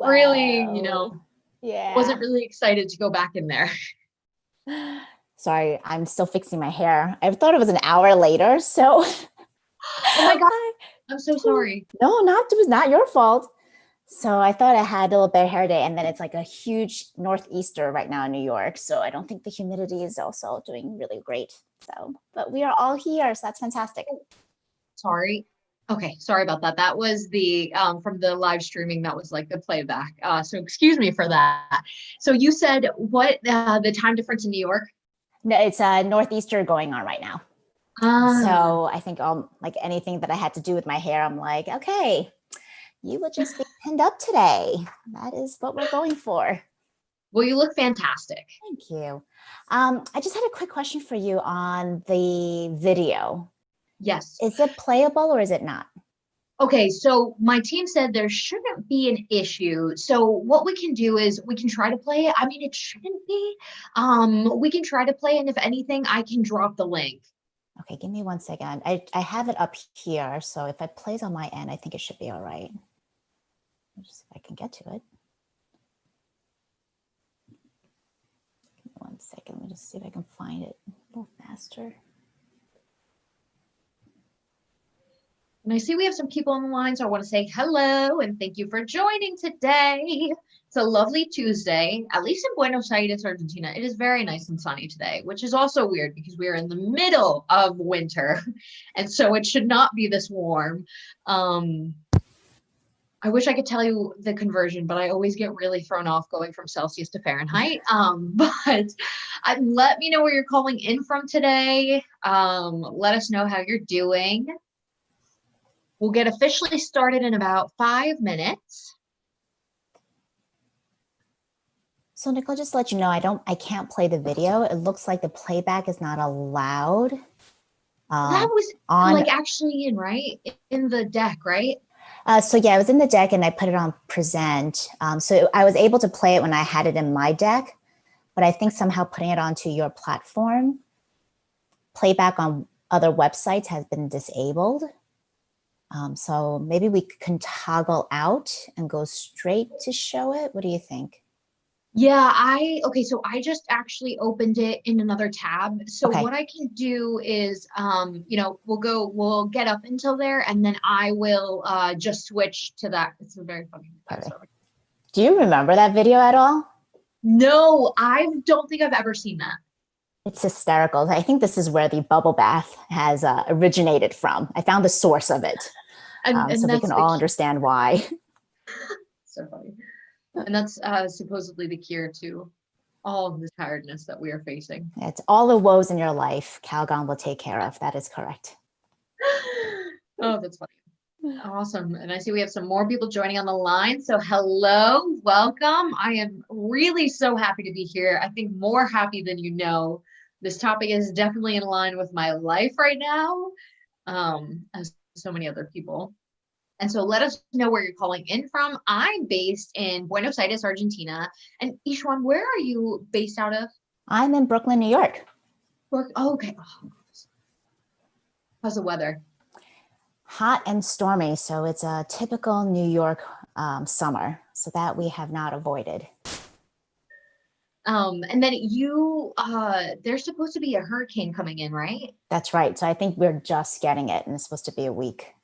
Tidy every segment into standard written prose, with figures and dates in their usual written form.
really, Wow. wasn't Yeah. really excited to go back in there. Sorry, I'm still fixing my hair. I thought it was an hour later, so Oh my God, I, I'm so sorry. no, it was not your fault. So I thought I had a little bit hair day, and then it's like a huge northeaster right now in New York. So I don't think the humidity is also doing really great. So, but we are all here, so that's fantastic. Sorry. Okay, sorry about that. That was the from the live streaming, that was like the playback. So excuse me for that. So you said what the time difference in New York? No, it's a northeaster going on right now. Ah, So I think like anything that I had to do with my hair, I'm like, okay, you would just be pinned up today. That is what we're going for. well, you look fantastic. Thank you. I just had a quick question for you on the video. Yes. Is it playable or is it not? Okay, so my team said there shouldn't be an issue. So what we can do is we can try to play it. I mean, it shouldn't be. We can try to play, and if anything, I can drop the link. Okay, give me 1 second. I have it up here. So if it plays on my end, I think it should be all right. Just if I can get to it. 1 second. Let me just see if I can find it a little faster. And I see we have some people on the line, so I want to say hello and thank you for joining today. It's a lovely Tuesday, at least in Buenos Aires, Argentina. It is very nice and sunny today, which is also weird because we are in the middle of winter, and so it should not be this warm. I wish I could tell you the conversion, but I always get really thrown off going from Celsius to Fahrenheit. But let me know where you're calling in from today. Let us know how you're doing. We'll get officially started in about 5 minutes. So Nicole, just to let you know, I can't play the video. It looks like the playback is not allowed. That was on like actually in the deck, right? So yeah, it was in the deck and I put it on present. So I was able to play it when I had it in my deck, but I think somehow putting it onto your platform, playback on other websites has been disabled. So maybe we can toggle out and go straight to show it. What do you think? Yeah, okay, so I just actually opened it in another tab. So Okay. what I can do is we'll get up until there and then I will just switch to that. It's a very funny. Do you remember that video at all? No, I don't think I've ever seen that. It's hysterical. I think this is where the bubble bath has originated from. I found the source of it. And so we can that's all understand why. so funny. And that's supposedly the cure to all of the tiredness that we are facing. It's all the woes in your life Calgon will take care of. That is correct. Oh, that's funny. Awesome. And I see we have some more people joining on the line. So hello, welcome. I am really so happy to be here. I think more happy than you know. This topic is definitely in line with my life right now, as so many other people. And so let us know where you're calling in from. I'm based in Buenos Aires, Argentina. And Yi-Hsian, where are you based out of? I'm in Brooklyn, New York. Oh, okay. Oh, how's the weather? Hot and stormy. So it's a typical New York summer. So that we have not avoided. And then there's supposed to be a hurricane coming in, right? That's right. So I think we're just getting it and it's supposed to be a week.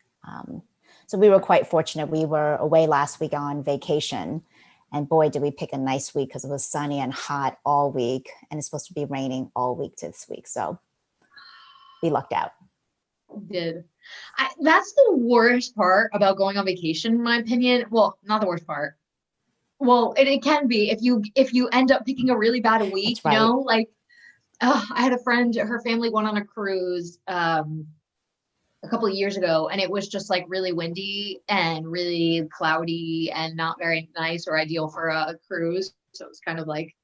So we were quite fortunate. We were away last week on vacation and boy, did we pick a nice week because it was sunny and hot all week and it's supposed to be raining all week this week. So we lucked out. That's the worst part about going on vacation, in my opinion. Well, not the worst part. Well, it can be if you end up picking a really bad week, right. like I had a friend, her family went on a cruise a couple of years ago and it was just like really windy and really cloudy and not very nice or ideal for a cruise. So it was kind of like,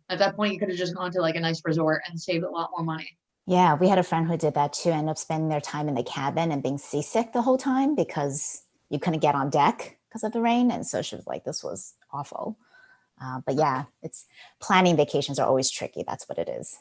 at that point you could have just gone to like a nice resort and saved a lot more money. Yeah, we had a friend who did that too, ended up spending their time in the cabin and being seasick the whole time because you couldn't get on deck because of the rain. And so she was like, this was awful. But yeah, it's planning vacations are always tricky. That's what it is.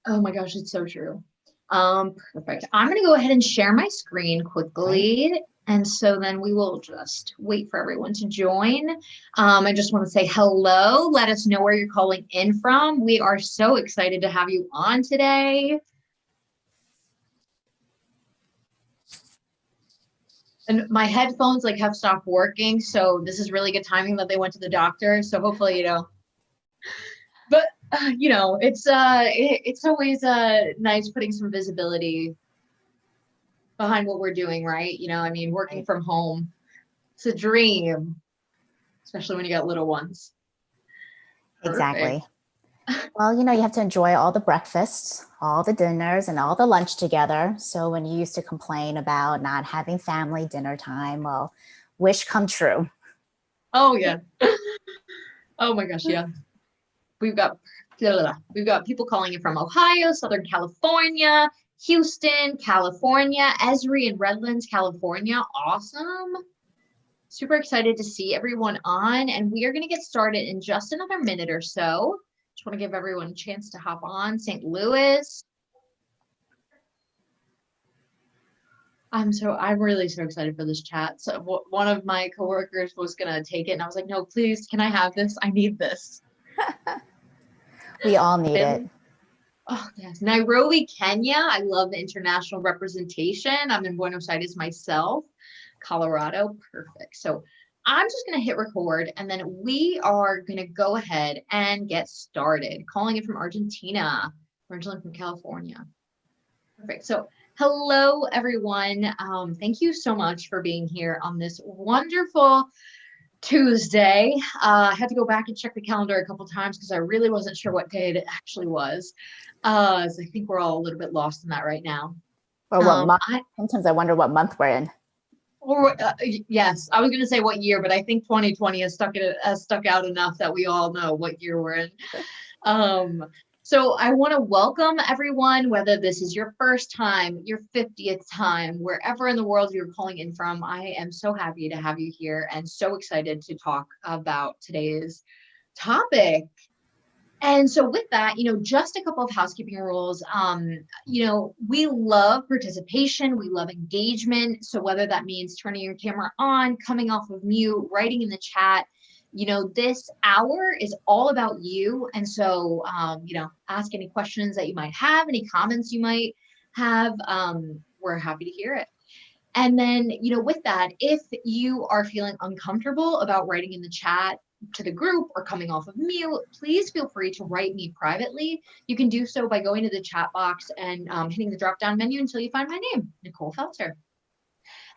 Oh my gosh, it's so true. Perfect. I'm going to go ahead and share my screen quickly. Right. And so then we will just wait for everyone to join. I just want to say hello. Let us know where you're calling in from. We are so excited to have you on today. And my headphones like have stopped working, so this is really good timing that they went to the doctor. So hopefully, but it's always nice putting some visibility behind what we're doing, right? I mean, working from home, it's a dream, especially when you got little ones. Exactly. Well, you have to enjoy all the breakfasts, all the dinners, and all the lunch together. So when you used to complain about not having family dinner time, well, wish come true. Oh yeah. Oh my gosh, yeah. We've got people calling in from Ohio, Southern California, Houston, California, Esri in Redlands, California. Awesome. Super excited to see everyone on, and we are going to get started in just another minute or so. Just want to give everyone a chance to hop on. St. Louis. I'm really so excited for this chat. So one of my coworkers was going to take it, and I was like, no, please, can I have this? I need this. We all need it. Oh, yes. Nairobi, Kenya. I love the international representation. I'm in Buenos Aires myself. Colorado. Perfect. So I'm just going to hit record, and then we are going to go ahead and get started. Calling it from Argentina, originally from California. Perfect. So hello, everyone. Thank you so much for being here on this wonderful Tuesday. I had to go back and check the calendar a couple times because I really wasn't sure what day it actually was. So I think we're all a little bit lost in that right now. Or what month? Sometimes I wonder what month we're in. Or yes, I was going to say what year, but I think 2020 has stuck out enough that we all know what year we're in. So I want to welcome everyone, whether this is your first time, your 50th time, wherever in the world you're calling in from. I am so happy to have you here and so excited to talk about today's topic. And so with that, just a couple of housekeeping rules. We love participation. We love engagement. So whether that means turning your camera on, coming off of mute, writing in the chat, this hour is all about you. And so, ask any questions that you might have, any comments you might have. We're happy to hear it. And then, with that, if you are feeling uncomfortable about writing in the chat to the group or coming off of mute, please feel free to write me privately. You can do so by going to the chat box and hitting the drop-down menu until you find my name, Nicole Felter.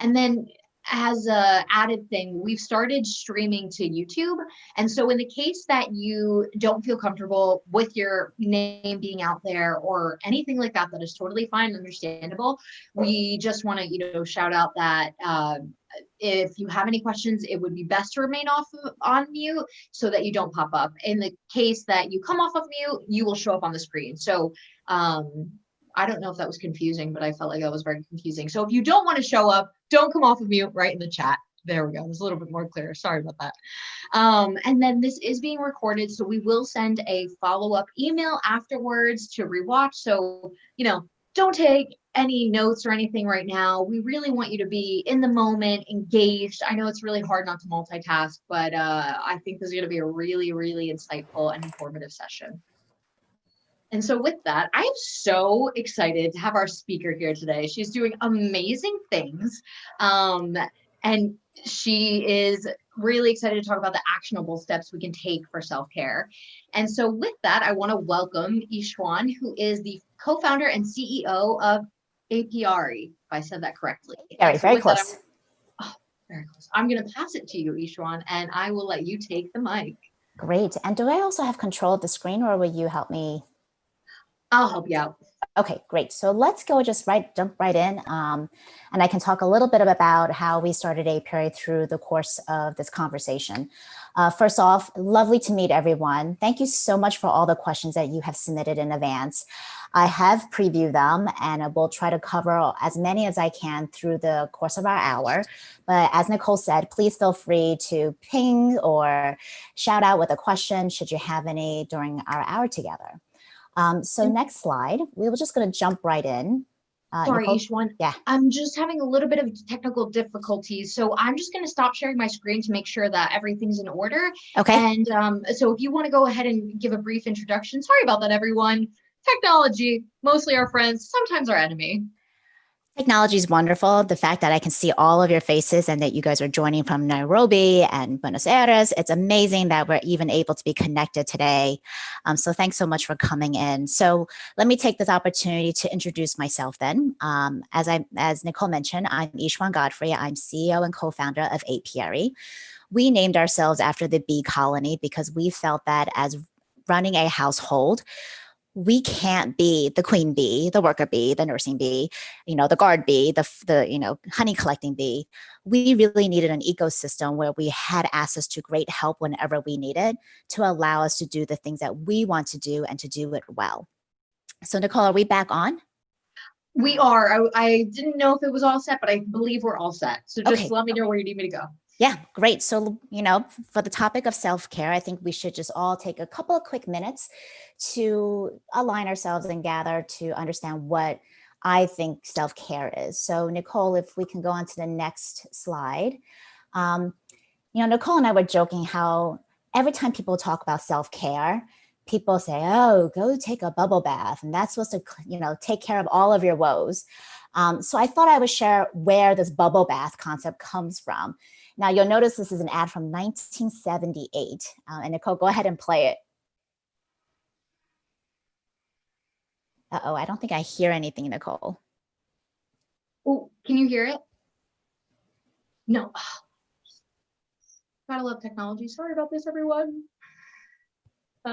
And then as a added thing, we've started streaming to YouTube. And so in the case that you don't feel comfortable with your name being out there or anything like that, that is totally fine and understandable. We just want to, shout out that if you have any questions, it would be best to remain on mute so that you don't pop up. In the case that you come off of mute, you will show up on the screen. So I don't know if that was confusing, but I felt like that was very confusing. So if you don't want to show up, don't come off of mute, right in the chat. There we go. It's a little bit more clear. Sorry about that. And then this is being recorded, so we will send a follow-up email afterwards to rewatch. So, don't take any notes or anything right now. We really want you to be in the moment, engaged. I know it's really hard not to multitask, but I think this is going to be a really, really insightful and informative session. And so with that, I am so excited to have our speaker here today. She's doing amazing things. And she is really excited to talk about the actionable steps we can take for self-care. And so with that, I want to welcome Yi-Hsian, who is the co-founder and CEO of APRI, if I said that correctly. Very close. Very close. I'm going to pass it to you, Yi-Hsian, and I will let you take the mic. Great. And do I also have control of the screen, or will you help me? I'll help you out. Okay, great. So let's go jump right in. And I can talk a little bit about how we started APRI through the course of this conversation. First off, lovely to meet everyone. Thank you so much for all the questions that you have submitted in advance. I have previewed them, and I will try to cover as many as I can through the course of our hour. But as Nicole said, please feel free to ping or shout out with a question should you have any during our hour together. So next slide, we were just going to jump right in. Sorry, Nicole? Ishwan. Yeah. I'm just having a little bit of technical difficulties, so I'm just going to stop sharing my screen to make sure that everything's in order. Okay. And so if you want to go ahead and give a brief introduction, sorry about that, everyone. Technology, mostly our friends, sometimes our enemy. Technology is wonderful. The fact that I can see all of your faces and that you guys are joining from Nairobi and Buenos Aires, it's amazing that we're even able to be connected today. So thanks so much for coming in. So let me take this opportunity to introduce myself then. As Nicole mentioned, I'm Yi-Hsian Godfrey. I'm CEO and co-founder of Apiary. We named ourselves after the bee colony because we felt that as running a household, we can't be the queen bee, the worker bee, the nursing bee, the guard bee, the honey collecting bee. We really needed an ecosystem where we had access to great help whenever we needed to allow us to do the things that we want to do and to do it well. So Nicole, are we back on? We are. I didn't know if it was all set, but I believe we're all set. So just let me know where you need me to go. Yeah, great. So, for the topic of self-care, I think we should just all take a couple of quick minutes to align ourselves and gather to understand what I think self-care is. So, Nicole, if we can go on to the next slide. Nicole and I were joking how every time people talk about self-care, people say, oh, go take a bubble bath. And that's supposed to, take care of all of your woes. So I thought I would share where this bubble bath concept comes from. Now, you'll notice this is an ad from 1978. And Nicole, go ahead and play it. Uh-oh, I don't think I hear anything, Nicole. Oh, can you hear it? No. Gotta love technology. Sorry about this, everyone. The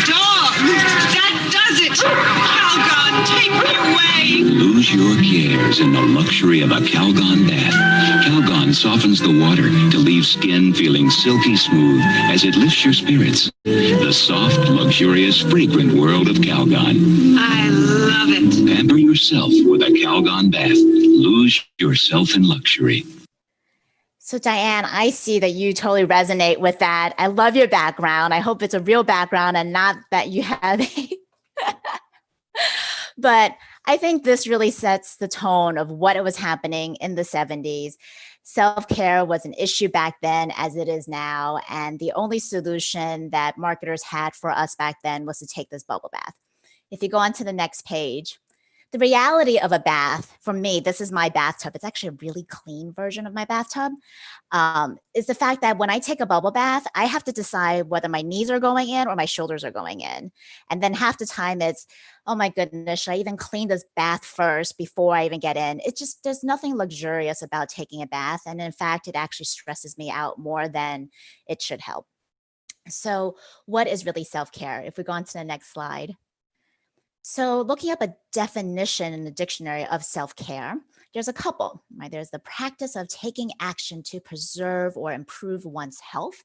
dog! That does it! Calgon, take me away! Lose your cares in the luxury of a Calgon bath. Calgon softens the water to leave skin feeling silky smooth as it lifts your spirits. The soft, luxurious, fragrant world of Calgon. I love it. Pamper yourself with a Calgon bath. Lose yourself in luxury. So Diane, I see that you totally resonate with that. I love your background. I hope it's a real background and not that you have but I think this really sets the tone of what it was happening in the 70s. Self-care was an issue back then as it is now. And the only solution that marketers had for us back then was to take this bubble bath. If you go on to the next page, the reality of a bath, for me, this is my bathtub. It's actually a really clean version of my bathtub, is the fact that when I take a bubble bath, I have to decide whether my knees are going in or my shoulders are going in. And then half the time it's, oh my goodness, should I even clean this bath first before I even get in? It's just, there's nothing luxurious about taking a bath. And in fact, it actually stresses me out more than it should help. So what is really self-care? If we go on to the next slide. So looking up a definition in the dictionary of self-care, there's a couple, right? There's the practice of taking action to preserve or improve one's health.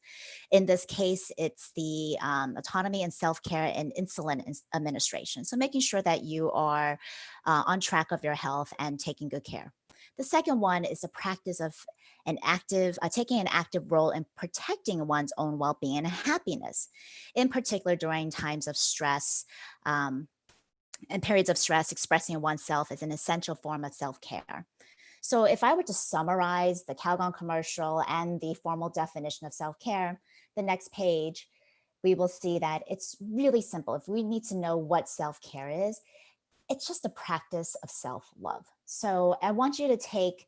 In this case, it's the autonomy and self-care and insulin administration. So making sure that you are on track of your health and taking good care. The second one is the practice of taking an active role in protecting one's own well-being and happiness, in particular during times of stress, and periods of stress. Expressing oneself is an essential form of self-care. So if I were to summarize the Calgon commercial and the formal definition of self-care, the next page, we will see that it's really simple. If we need to know what self-care is, it's just a practice of self-love. So I want you to take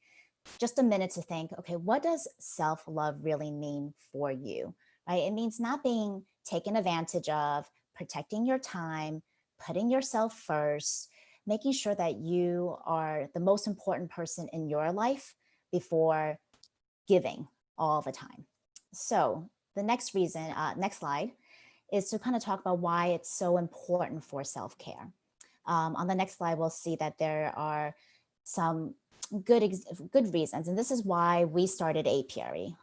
just a minute to think, okay, what does self-love really mean for you, right? It means not being taken advantage of, protecting your time, putting yourself first, making sure that you are the most important person in your life before giving all the time. So the next reason, next slide, is to kind of talk about why it's so important for self-care. On the next slide, we'll see that there are some good reasons, and this is why we started Apiary.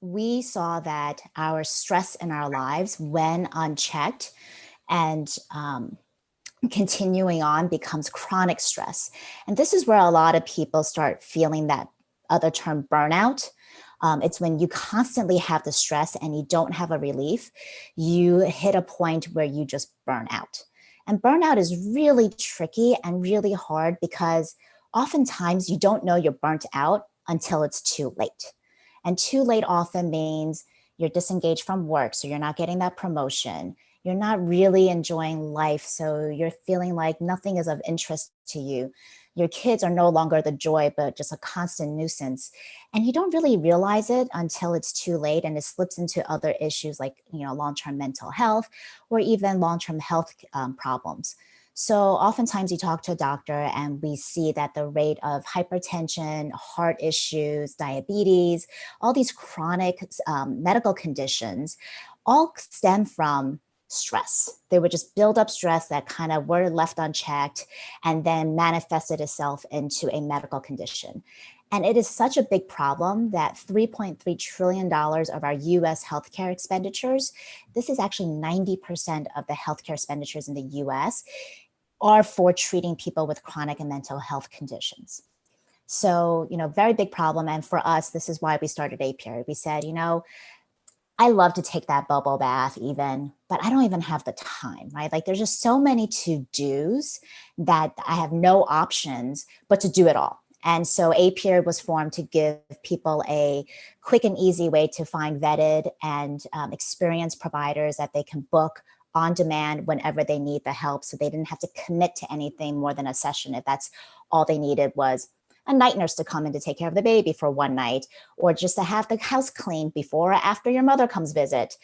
We saw that our stress in our lives, when unchecked, and continuing on, becomes chronic stress. And this is where a lot of people start feeling that other term burnout, It's when you constantly have the stress and you don't have a relief, you hit a point where you just burn out. And burnout is really tricky and really hard because oftentimes you don't know you're burnt out until it's too late. And too late often means you're disengaged from work, so you're not getting that promotion. You're not really enjoying life, so you're feeling like nothing is of interest to you. Your kids are no longer the joy, but just a constant nuisance. And you don't really realize it until it's too late and it slips into other issues like, long-term mental health or even long-term health problems. So oftentimes you talk to a doctor and we see that the rate of hypertension, heart issues, diabetes, all these chronic medical conditions all stem from stress. They were just build up stress that kind of were left unchecked and then manifested itself into a medical condition. And it is such a big problem that $3.3 trillion of our US healthcare expenditures, this is actually 90% of the healthcare expenditures in the US, are for treating people with chronic and mental health conditions. So, very big problem. And for us, this is why we started Apiary. We said, I love to take that bubble bath even, but I don't even have the time, right? Like there's just so many to-dos that I have no options but to do it all. And so Apiary was formed to give people a quick and easy way to find vetted and experienced providers that they can book on demand whenever they need the help. So they didn't have to commit to anything more than a session if that's all they needed was a night nurse to come in to take care of the baby for one night, or just to have the house cleaned before or after your mother comes visit.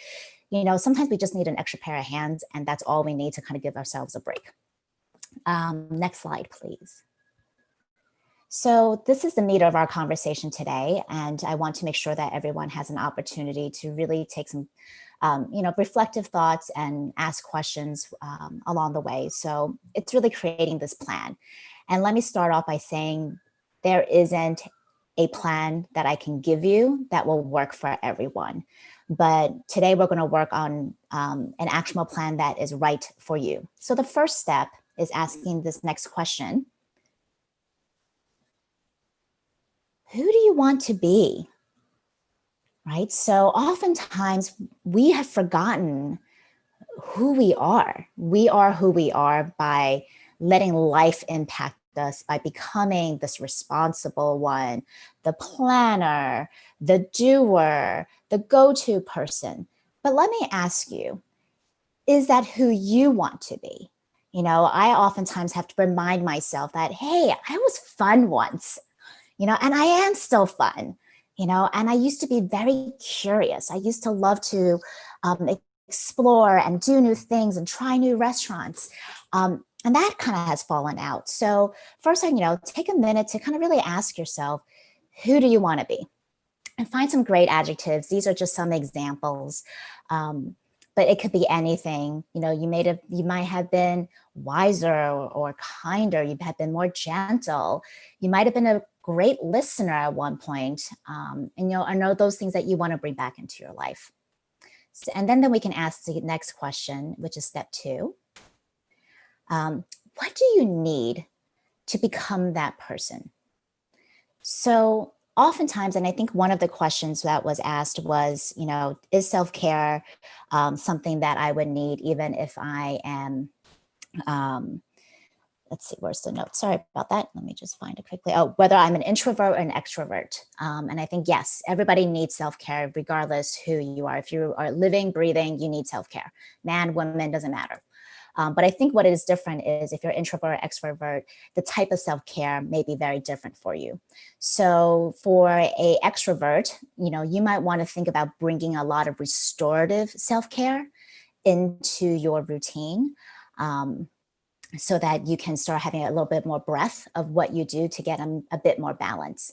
Sometimes we just need an extra pair of hands and that's all we need to kind of give ourselves a break. Next slide, please. So this is the meat of our conversation today. And I want to make sure that everyone has an opportunity to really take some reflective thoughts and ask questions along the way. So it's really creating this plan. And let me start off by saying there isn't a plan that I can give you that will work for everyone. But today we're going to work on an actionable plan that is right for you. So the first step is asking this next question. Who do you want to be? Right? So oftentimes we have forgotten who we are. We are who we are by letting life impact us, by becoming this responsible one, the planner, the doer, the go-to person. But let me ask you, is that who you want to be? I oftentimes have to remind myself that, hey, I was fun once, and I am still fun. And I used to be very curious. I used to love to explore and do new things and try new restaurants. And that kind of has fallen out. So first, take a minute to kind of really ask yourself, who do you want to be? And find some great adjectives. These are just some examples. But it could be anything. You might have been wiser or kinder. You have been more gentle. You might have been a great listener at one point. And I know those things that you want to bring back into your life. So, and then we can ask the next question, which is step 2. What do you need to become that person? So oftentimes, and I think one of the questions that was asked was, is self-care something that I would need even if I am, let's see, where's the note? Sorry about that. Let me just find it quickly. Oh, whether I'm an introvert or an extrovert. And I think, yes, everybody needs self-care regardless who you are. If you are living, breathing, you need self-care. Man, woman, doesn't matter. But I think what is different is if you're introvert or extrovert, the type of self-care may be very different for you. So for a extrovert, you might want to think about bringing a lot of restorative self-care into your routine so that you can start having a little bit more breadth of what you do to get a bit more balance.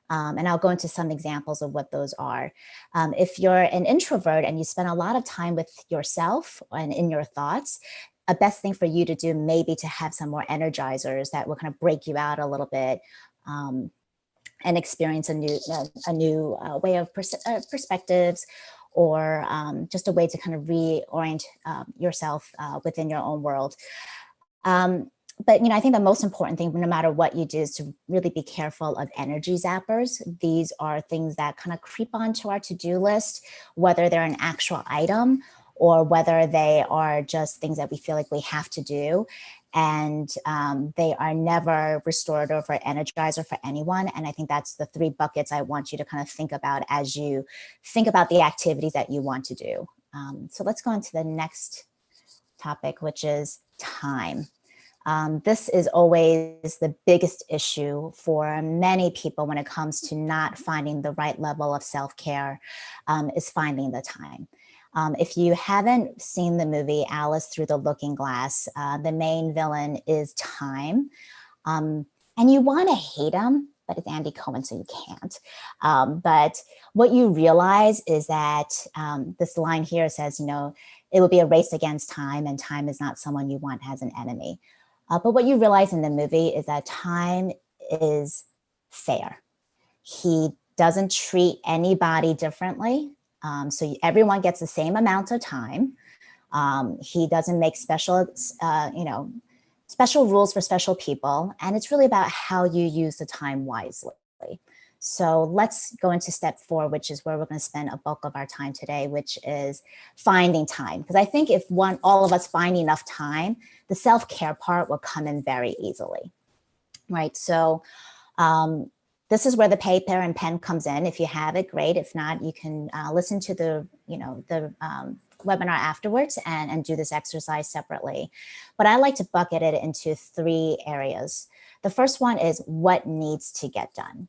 And I'll go into some examples of what those are. If you're an introvert and you spend a lot of time with yourself and in your thoughts, a best thing for you to do may be to have some more energizers that will kind of break you out a little bit and experience a new way of perspectives, or just a way to kind of reorient yourself within your own world. But, I think the most important thing, no matter what you do, is to really be careful of energy zappers. These are things that kind of creep onto our to-do list, whether they're an actual item or whether they are just things that we feel like we have to do. And they are never restorative or energizer for anyone. And I think that's the 3 buckets I want you to kind of think about as you think about the activities that you want to do. So let's go into the next topic, which is time. This is always the biggest issue for many people when it comes to not finding the right level of self-care, is finding the time. If you haven't seen the movie Alice Through the Looking Glass, the main villain is time. And you want to hate him, but it's Andy Cohen, so you can't. But what you realize is that this line here says, it will be a race against time, and time is not someone you want as an enemy. But what you realize in the movie is that time is fair. He doesn't treat anybody differently. So everyone gets the same amount of time. He doesn't make special rules for special people. And it's really about how you use the time wisely. So let's go into step 4, which is where we're going to spend a bulk of our time today, which is finding time. Because I think if all of us find enough time, the self-care part will come in very easily, right? So this is where the paper and pen comes in. If you have it, great. If not, you can listen to the webinar afterwards and do this exercise separately. But I like to bucket it into 3 areas. The first one is what needs to get done.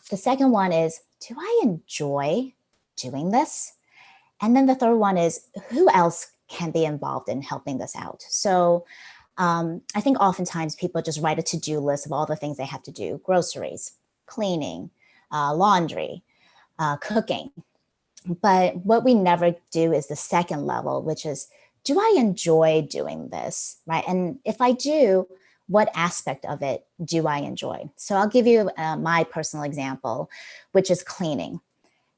The second one is, do I enjoy doing this? And then the third one is, who else can be involved in helping this out? So I think oftentimes people just write a to-do list of all the things they have to do: groceries, cleaning, laundry, cooking. But what we never do is the second level, which is, do I enjoy doing this, right? And if I do, what aspect of it do I enjoy? So I'll give you my personal example, which is cleaning.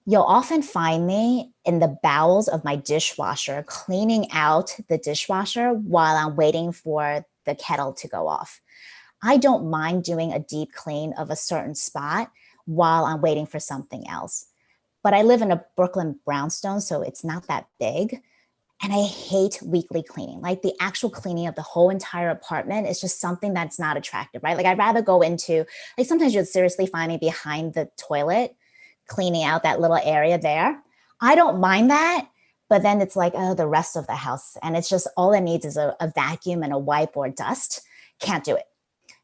You'll often find me in the bowels of my dishwasher, cleaning out the dishwasher while I'm waiting for the kettle to go off. I don't mind doing a deep clean of a certain spot while I'm waiting for something else. But I live in a Brooklyn brownstone, so it's not that big. And I hate weekly cleaning. Like the actual cleaning of the whole entire apartment is just something that's not attractive, right? Like I'd rather go into, like sometimes you'll seriously find me behind the toilet, cleaning out that little area there. I don't mind that, but then it's like, oh, the rest of the house. And it's just, all it needs is a vacuum and a wipe or dust. Can't do it.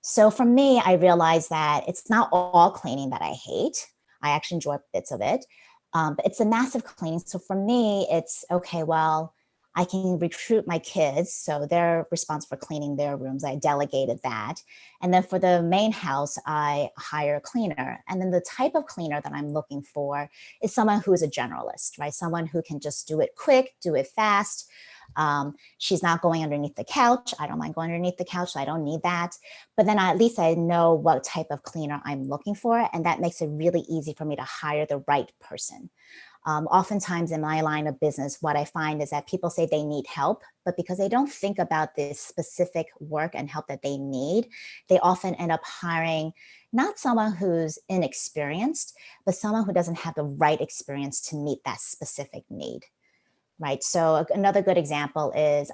So for me, I realized that it's not all cleaning that I hate. I actually enjoy bits of it, but it's a massive cleaning. So for me, it's okay, well, I can recruit my kids, so they're responsible for cleaning their rooms. I delegated that. And then for the main house, I hire a cleaner. And then the type of cleaner that I'm looking for is someone who is a generalist, right? Someone who can just do it quick, do it fast. She's not going underneath the couch. I don't mind going underneath the couch, so I don't need that. But then at least I know what type of cleaner I'm looking for, and that makes it really easy for me to hire the right person. Oftentimes in my line of business, what I find is that people say they need help, but because they don't think about the specific work and help that they need, they often end up hiring not someone who's inexperienced, but someone who doesn't have the right experience to meet that specific need, right? So another good example is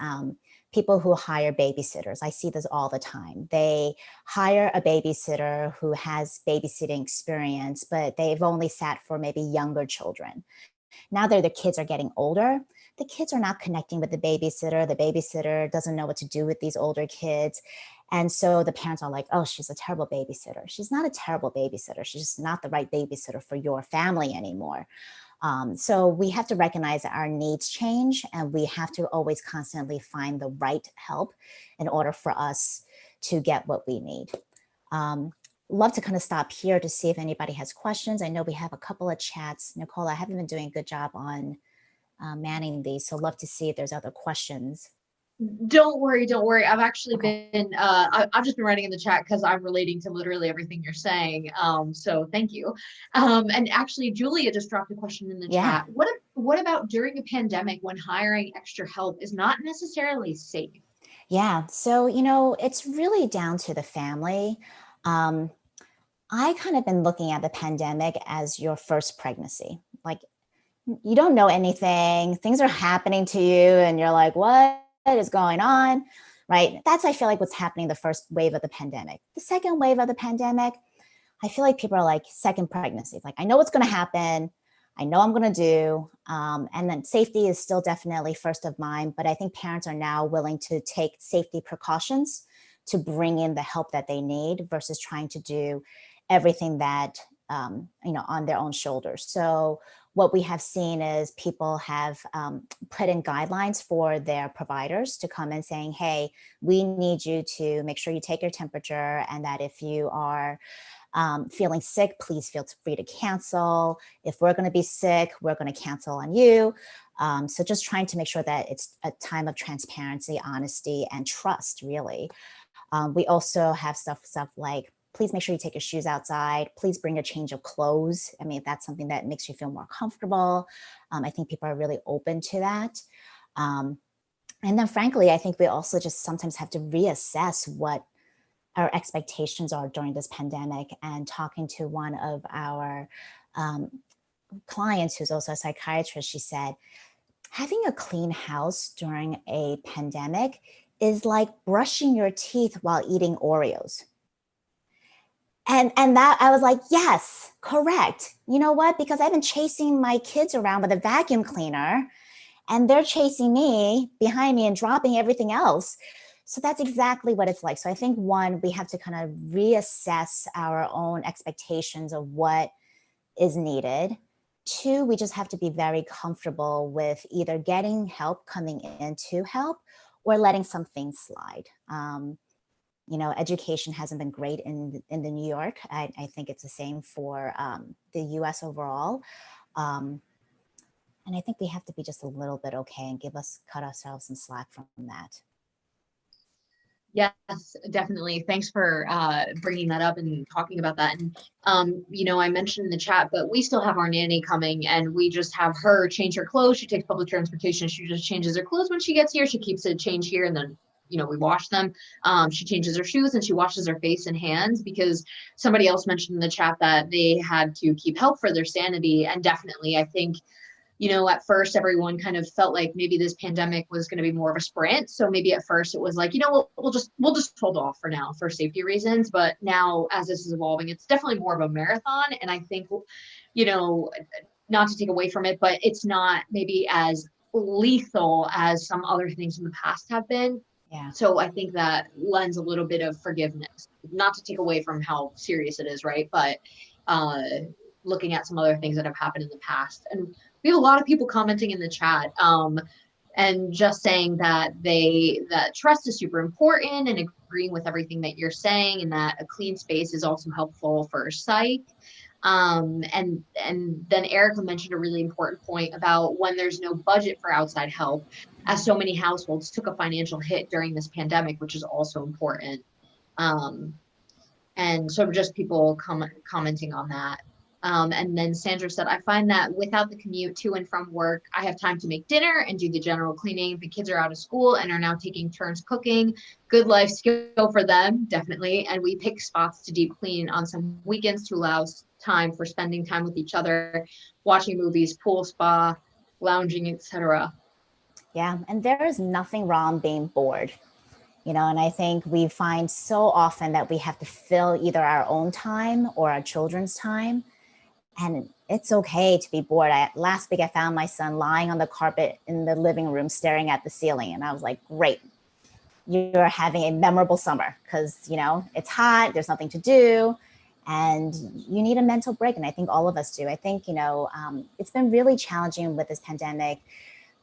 people who hire babysitters. I see this all the time. They hire a babysitter who has babysitting experience, but they've only sat for maybe younger children. Now that the kids are getting older, the kids are not connecting with the babysitter. The babysitter doesn't know what to do with these older kids. And so the parents are like, oh, she's a terrible babysitter. She's not a terrible babysitter. She's just not the right babysitter for your family anymore. So we have to recognize that our needs change, and we have to always constantly find the right help in order for us to get what we need. Love to kind of stop here to see if anybody has questions. I know we have a couple of chats. Nicole, I haven't been doing a good job on manning these, so love to see if there's other questions. Don't worry. I've actually been, I've just been writing in the chat because I'm relating to literally everything you're saying. So thank you. And actually, Julia just dropped a question in the chat. What about during a pandemic when hiring extra help is not necessarily safe? Yeah. So, it's really down to the family. Um, I kind of been looking at the pandemic as your first pregnancy. Like, you don't know anything, things are happening to you, and you're like, what is going on? Right. That's, I feel like, what's happening the first wave of the pandemic. The second wave of the pandemic, I feel like people are like second pregnancy. It's like, I know what's going to happen. I know I'm going to do. And then safety is still definitely first of mind. But I think parents are now willing to take safety precautions to bring in the help that they need versus trying to do everything that, on their own shoulders. So what we have seen is people have put in guidelines for their providers to come in saying, hey, we need you to make sure you take your temperature, and that if you are feeling sick, please feel free to cancel. If we're going to be sick, we're going to cancel on you. So just trying to make sure that it's a time of transparency, honesty, and trust, really. We also have stuff like, please make sure you take your shoes outside. Please bring a change of clothes. I mean, if that's something that makes you feel more comfortable, I think people are really open to that. And then frankly, I think we also just sometimes have to reassess what our expectations are during this pandemic. And talking to one of our clients who's also a psychiatrist, she said, having a clean house during a pandemic is like brushing your teeth while eating Oreos. And that I was like, yes, correct. You know what? Because I've been chasing my kids around with a vacuum cleaner, and they're chasing me behind me and dropping everything else. So that's exactly what it's like. So I think, one, we have to kind of reassess our own expectations of what is needed. Two, we just have to be very comfortable with either getting help, coming in to help, or letting some things slide. Education hasn't been great in the New York. I think it's the same for the US overall. And I think we have to be just a little bit okay and cut ourselves some slack from that. Yes, definitely. Thanks for bringing that up and talking about that. And, I mentioned in the chat, but we still have our nanny coming, and we just have her change her clothes. She takes public transportation. She just changes her clothes when she gets here. She keeps a change here, and then, we wash them. She changes her shoes, and she washes her face and hands, because somebody else mentioned in the chat that they had to keep help for their sanity. And definitely, I think, at first everyone kind of felt like maybe this pandemic was going to be more of a sprint. So maybe at first it was like, we'll just hold off for now for safety reasons. But now, as this is evolving, it's definitely more of a marathon. And I think, not to take away from it, but it's not maybe as lethal as some other things in the past have been. Yeah. So I think that lends a little bit of forgiveness, not to take away from how serious it is, right? But looking at some other things that have happened in the past. And we have a lot of people commenting in the chat, and just saying that that trust is super important, and agreeing with everything that you're saying, and that a clean space is also helpful for psych. And then Erica mentioned a really important point about when there's no budget for outside help, as so many households took a financial hit during this pandemic, which is also important. And so just people commenting on that. And then Sandra said, I find that without the commute to and from work, I have time to make dinner and do the general cleaning. The kids are out of school and are now taking turns cooking. Good life skill for them, definitely. And we pick spots to deep clean on some weekends to allow time for spending time with each other, watching movies, pool, spa, lounging, etc. Yeah. And there is nothing wrong being bored. And I think we find so often that we have to fill either our own time or our children's time. And it's okay to be bored. Last week, I found my son lying on the carpet in the living room, staring at the ceiling. And I was like, great, you're having a memorable summer, because, it's hot, there's nothing to do, and you need a mental break. And I think all of us do. I think, it's been really challenging with this pandemic.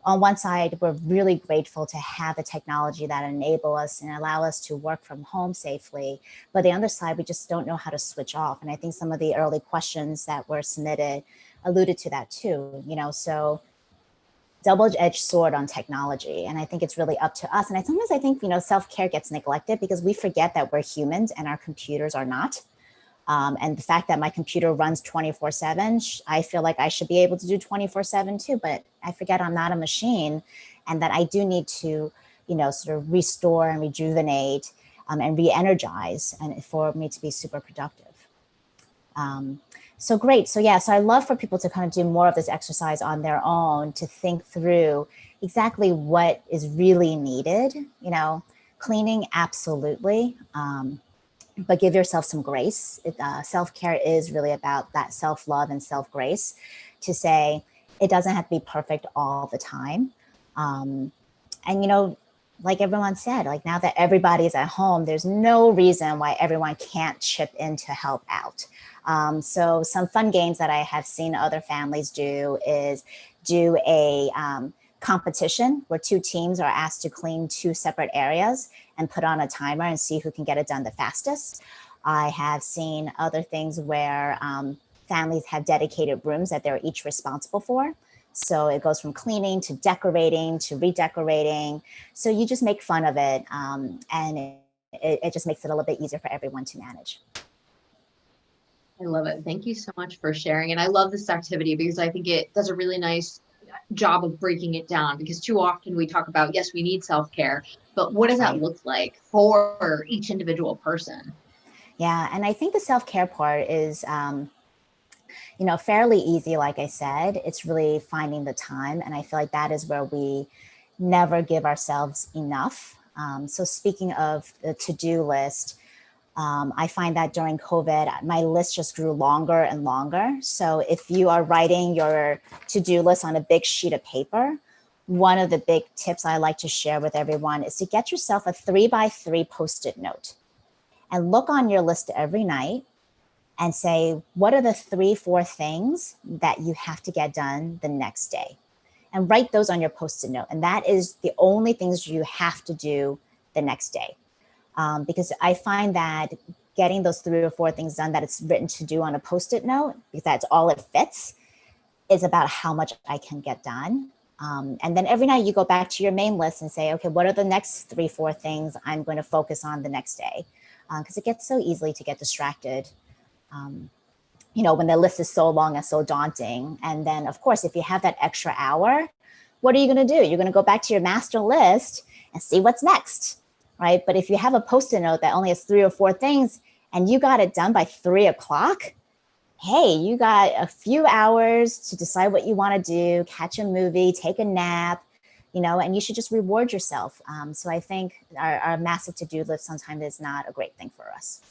On one side, we're really grateful to have the technology that enable us and allow us to work from home safely. But the other side, we just don't know how to switch off. And I think some of the early questions that were submitted alluded to that too, so double-edged sword on technology. And I think it's really up to us. And sometimes I think, self-care gets neglected because we forget that we're humans and our computers are not. And the fact that my computer runs 24/7, I feel like I should be able to do 24/7 too, but I forget I'm not a machine, and that I do need to sort of restore and rejuvenate and re-energize, and for me to be super productive. So great. So yeah, so I love for people to kind of do more of this exercise on their own, to think through exactly what is really needed. Cleaning, absolutely. But give yourself some grace. Self-care is really about that self-love and self-grace, to say it doesn't have to be perfect all the time. And, like everyone said, like now that everybody's at home, there's no reason why everyone can't chip in to help out. So some fun games that I have seen other families do is do a competition where 2 teams are asked to clean 2 separate areas and put on a timer and see who can get it done the fastest. I have seen other things where families have dedicated rooms that they're each responsible for. So it goes from cleaning to decorating to redecorating. So you just make fun of it, and it just makes it a little bit easier for everyone to manage. I love it. Thank you so much for sharing. And I love this activity because I think it does a really nice job of breaking it down, because too often we talk about, yes, we need self-care, but what does that look like for each individual person? Yeah, and I think the self-care part is, fairly easy. Like I said, it's really finding the time. And I feel like that is where we never give ourselves enough. So speaking of the to-do list, I find that during COVID, my list just grew longer and longer. So if you are writing your to-do list on a big sheet of paper, one of the big tips I like to share with everyone is to get yourself a 3x3 Post-it note and look on your list every night and say, what are the 3-4 things that you have to get done the next day? And write those on your Post-it note. And that is the only things you have to do the next day. Because I find that getting those 3 or 4 things done that it's written to do on a Post-it note, because that's all it fits, is about how much I can get done. And then every night you go back to your main list and say, okay, what are the next 3-4 things I'm going to focus on the next day? Because it gets so easily to get distracted, when the list is so long and so daunting. And then, of course, if you have that extra hour, what are you going to do? You're going to go back to your master list and see what's next, right? But if you have a Post-it note that only has 3 or 4 things and you got it done by 3 o'clock, hey, you got a few hours to decide what you want to do, catch a movie, take a nap, and you should just reward yourself. So I think our massive to-do list sometimes is not a great thing for us.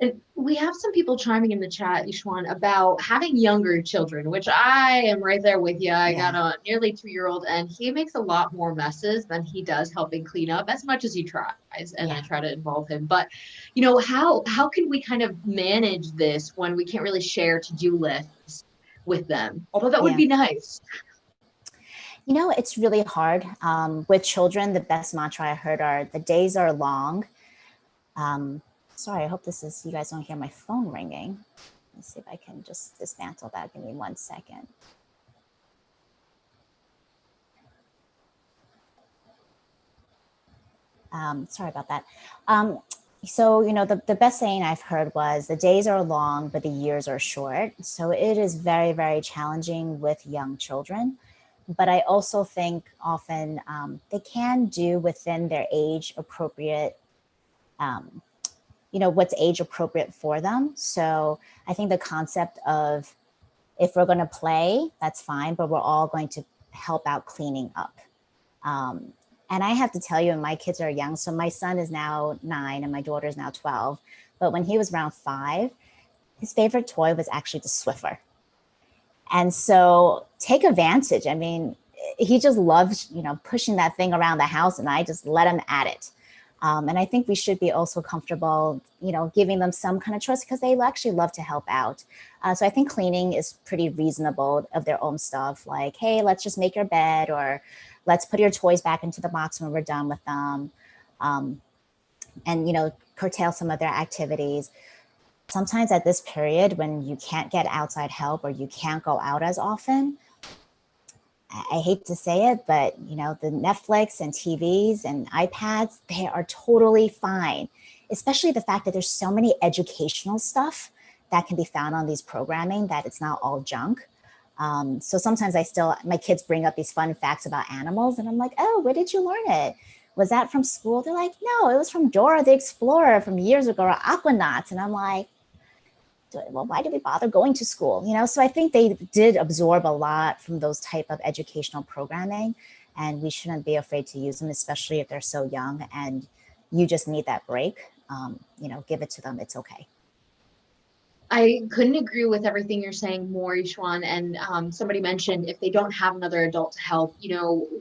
And we have some people chiming in the chat, Yi-Hsian, about having younger children, which I am right there with you. I got a nearly 2-year-old, and he makes a lot more messes than he does helping clean up, as much as he tries. And I try to involve him. But, how can we kind of manage this when we can't really share to-do lists with them? Although that would be nice. It's really hard. With children, the best mantra I heard are, the days are long. Sorry, I hope you guys don't hear my phone ringing. Let's see if I can just dismantle that. Give me 1 second. Sorry about that. So, the best saying I've heard was, the days are long, but the years are short. So it is very, very challenging with young children. But I also think often they can do within their age appropriate, what's age appropriate for them. So I think the concept of, if we're going to play, that's fine, but we're all going to help out cleaning up. And I have to tell you, my kids are young. So my son is now 9 and my daughter is now 12. But when he was around 5, his favorite toy was actually the Swiffer. And so take advantage. I mean, he just loves, pushing that thing around the house, and I just let him at it. And I think we should be also comfortable, giving them some kind of choice, because they actually love to help out. So I think cleaning is pretty reasonable of their own stuff. Like, hey, let's just make your bed, or let's put your toys back into the box when we're done with them. And, curtail some of their activities. Sometimes at this period, when you can't get outside help or you can't go out as often, I hate to say it, but the Netflix and TVs and iPads, they are totally fine. Especially the fact that there's so many educational stuff that can be found on these programming, that it's not all junk. So sometimes my kids bring up these fun facts about animals and I'm like, oh, where did you learn it? Was that from school? They're like, no, it was from Dora the Explorer from years ago, or Aquanauts. And I'm like, well, why did we bother going to school? So I think they did absorb a lot from those type of educational programming, and we shouldn't be afraid to use them, especially if they're so young and you just need that break. Give it to them. It's okay. I couldn't agree with everything you're saying more, Yi-Hsian. And somebody mentioned if they don't have another adult to help,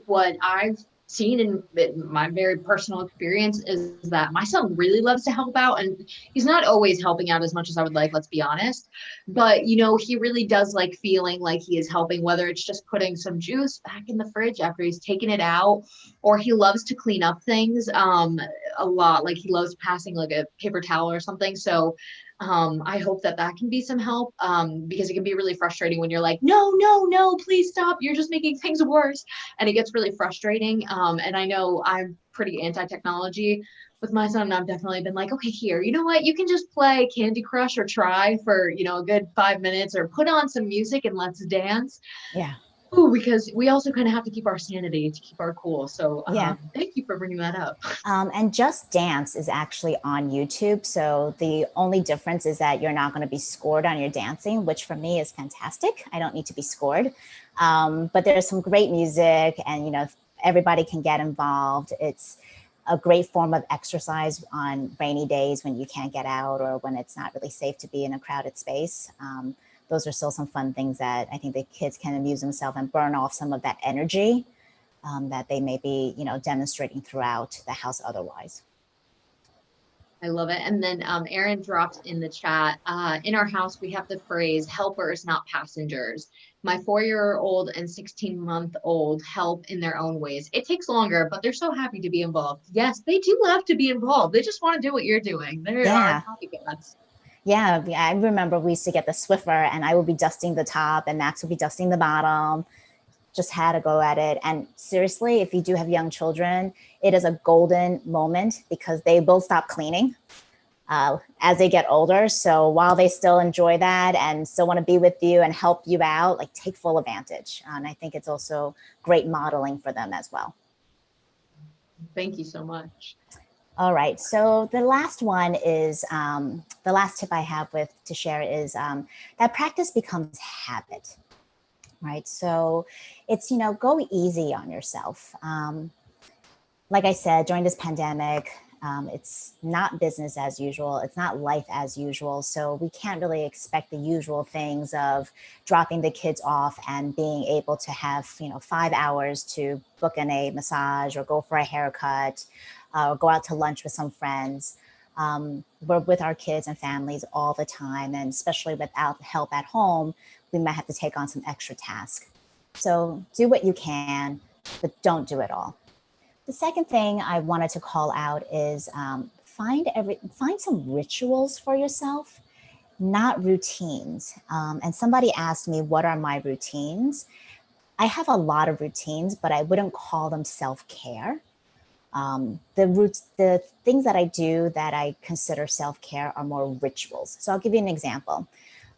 what I've seen in my very personal experience is that my son really loves to help out, and he's not always helping out as much as I would like, let's be honest, but he really does like feeling like he is helping, whether it's just putting some juice back in the fridge after he's taken it out, or he loves to clean up things a lot. Like he loves passing like a paper towel or something. So I hope that can be some help, because it can be really frustrating when you're like, no, no, no, please stop. You're just making things worse. And it gets really frustrating. And I know I'm pretty anti-technology with my son. And I've definitely been like, okay, here, you know what? You can just play Candy Crush or try for, a good 5 minutes, or put on some music and let's dance. Yeah. Ooh, because we also kind of have to keep our sanity to keep our cool. So Yeah. Thank you for bringing that up. And Just Dance is actually on YouTube. So the only difference is that you're not going to be scored on your dancing, which for me is fantastic. I don't need to be scored. But there's some great music, and, everybody can get involved. It's a great form of exercise on rainy days when you can't get out or when it's not really safe to be in a crowded space. Those are still some fun things that I think the kids can amuse themselves and burn off some of that energy that they may be, demonstrating throughout the house otherwise. I love it. And then Erin dropped in the chat, in our house, we have the phrase helpers, not passengers. My 4-year-old and 16-month-old help in their own ways. It takes longer, but they're so happy to be involved. Yes, they do love to be involved. They just want to do what you're doing. They are copycats. Yeah, I remember we used to get the Swiffer and I would be dusting the top and Max would be dusting the bottom. Just had to go at it. And seriously, if you do have young children, it is a golden moment because they will stop cleaning as they get older. So while they still enjoy that and still want to be with you and help you out, like take full advantage. And I think it's also great modeling for them as well. Thank you so much. All right, so the last one is, the last tip I have to share is that practice becomes habit, right? So it's, go easy on yourself. Like I said, during this pandemic, it's not business as usual. It's not life as usual. So we can't really expect the usual things of dropping the kids off and being able to have, 5 hours to book in a massage or go for a haircut, or go out to lunch with some friends. We're with our kids and families all the time. And especially without help at home, we might have to take on some extra tasks. So do what you can, but don't do it all. The second thing I wanted to call out is find some rituals for yourself, not routines. And somebody asked me, what are my routines? I have a lot of routines, but I wouldn't call them self-care. The things that I do that I consider self-care are more rituals. So I'll give you an example.